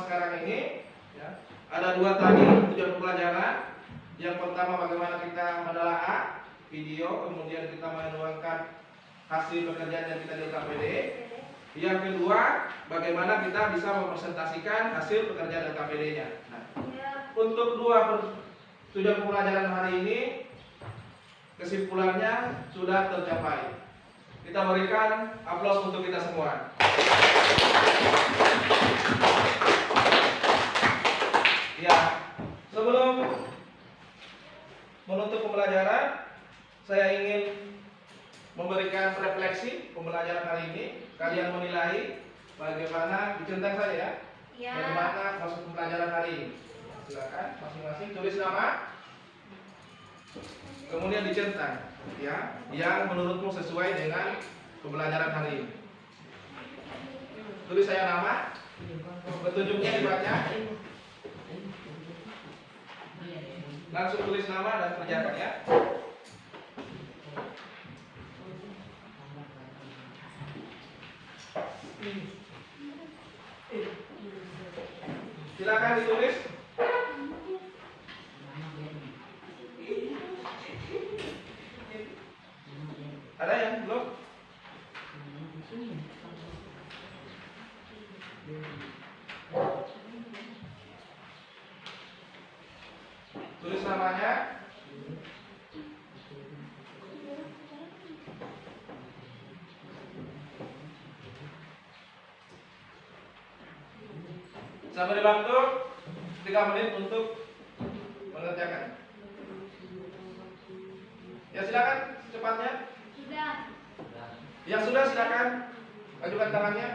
sekarang ini, ya, ada 2 tadi tujuan pembelajaran. Yang pertama, bagaimana kita menelaah video, kemudian kita menuangkan hasil pekerjaan yang kita di LKPD. Yang kedua, bagaimana kita bisa mempresentasikan hasil pekerjaan LKPD-nya. Nah, untuk 2 tujuan pembelajaran hari ini, kesimpulannya sudah tercapai. Kita berikan aplaus untuk kita semua. Ya, sebelum menutup pembelajaran, saya ingin memberikan refleksi pembelajaran hari ini. Kalian menilai bagaimana, dicentang saja ya, bagaimana proses pembelajaran hari ini. Silakan masing-masing tulis nama, kemudian dicentang, ya, yang menurutmu sesuai dengan pembelajaran hari ini. Tulis saya nama, petunjuknya dibaca, langsung tulis nama dan kerjakan ya. Silakan ditulis. Ada yang belum? Tulis namanya. Saya beri waktu 3 menit untuk mengerjakan. Ya, silakan secepatnya. Sudah. Yang sudah silakan ajukan tangannya.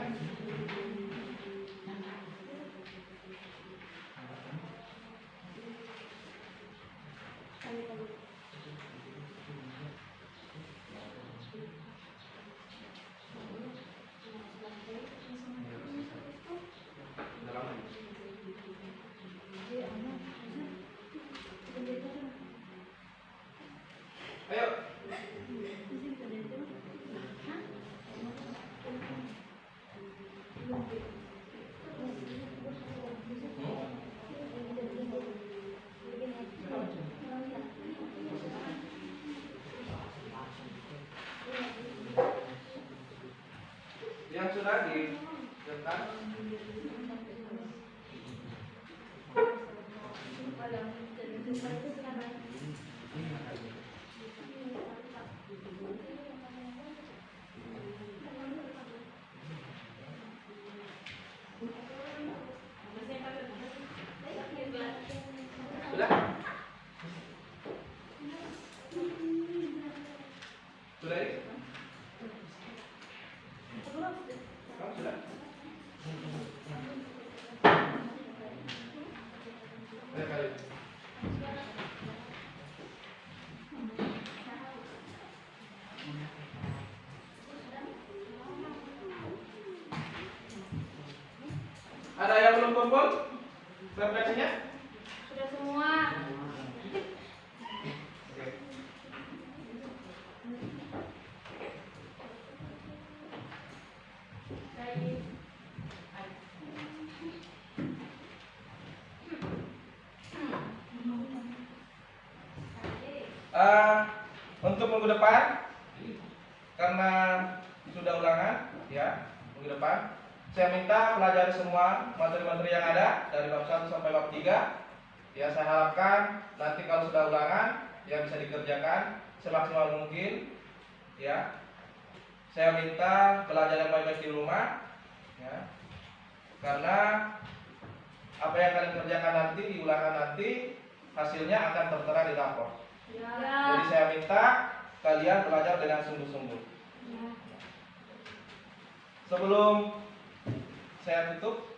Ayo. Ya, dijelaskan. Sudah? Sudah ini? Kamu sudah? Ada kali. Ada yang belum kumpul? Referensinya? Sudah semua. Oke. Untuk minggu depan, karena sudah ulangan, ya, minggu depan, saya minta pelajari semua materi-materi yang ada dari bab 1 sampai bab 3. Ya, saya harapkan nanti kalau sudah ulangan, ya bisa dikerjakan semaksimal mungkin. Ya, saya minta belajar yang baik-baik di rumah, ya, karena apa yang kalian kerjakan nanti di ulangan nanti hasilnya akan tertera di rapor. Jadi saya minta kalian belajar dengan sungguh-sungguh. Sebelum saya tutup,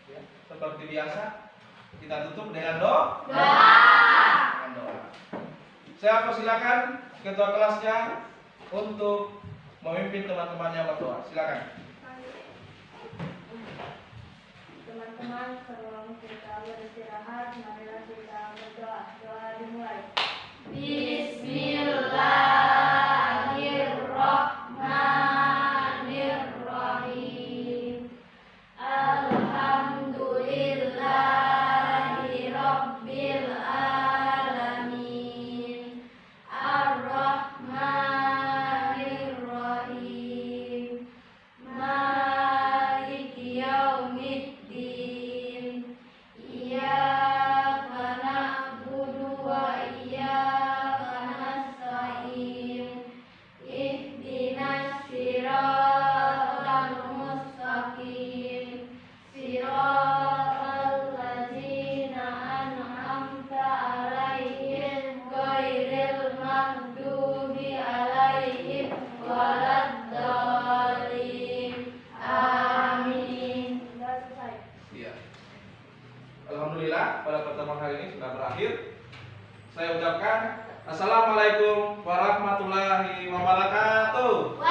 ya, seperti biasa kita tutup dengan doa. Dengan doa. Saya persilakan ketua kelasnya untuk memimpin teman-temannya berdoa. Silakan. Teman-teman, sebelum kita beristirahat, marilah kita berdoa. Doa dimulai. Bismillahirrahmanirrahim. Alhamdulillahirabbil alamin. Ar-Rahmanirrahim. Maliki yaumiddin. Iyyaka na'budu wa iyyaka nasta'in. Ihdinas siratal mustaqim. Siratal ladzina an'amta 'alaihim ghairil maghdubi 'alaihim waladdallin. Amin. Sudah selesai. Iya. Alhamdulillah pada pertemuan hari ini sudah berakhir. Saya ucapkan Assalamualaikum warahmatullahi wabarakatuh.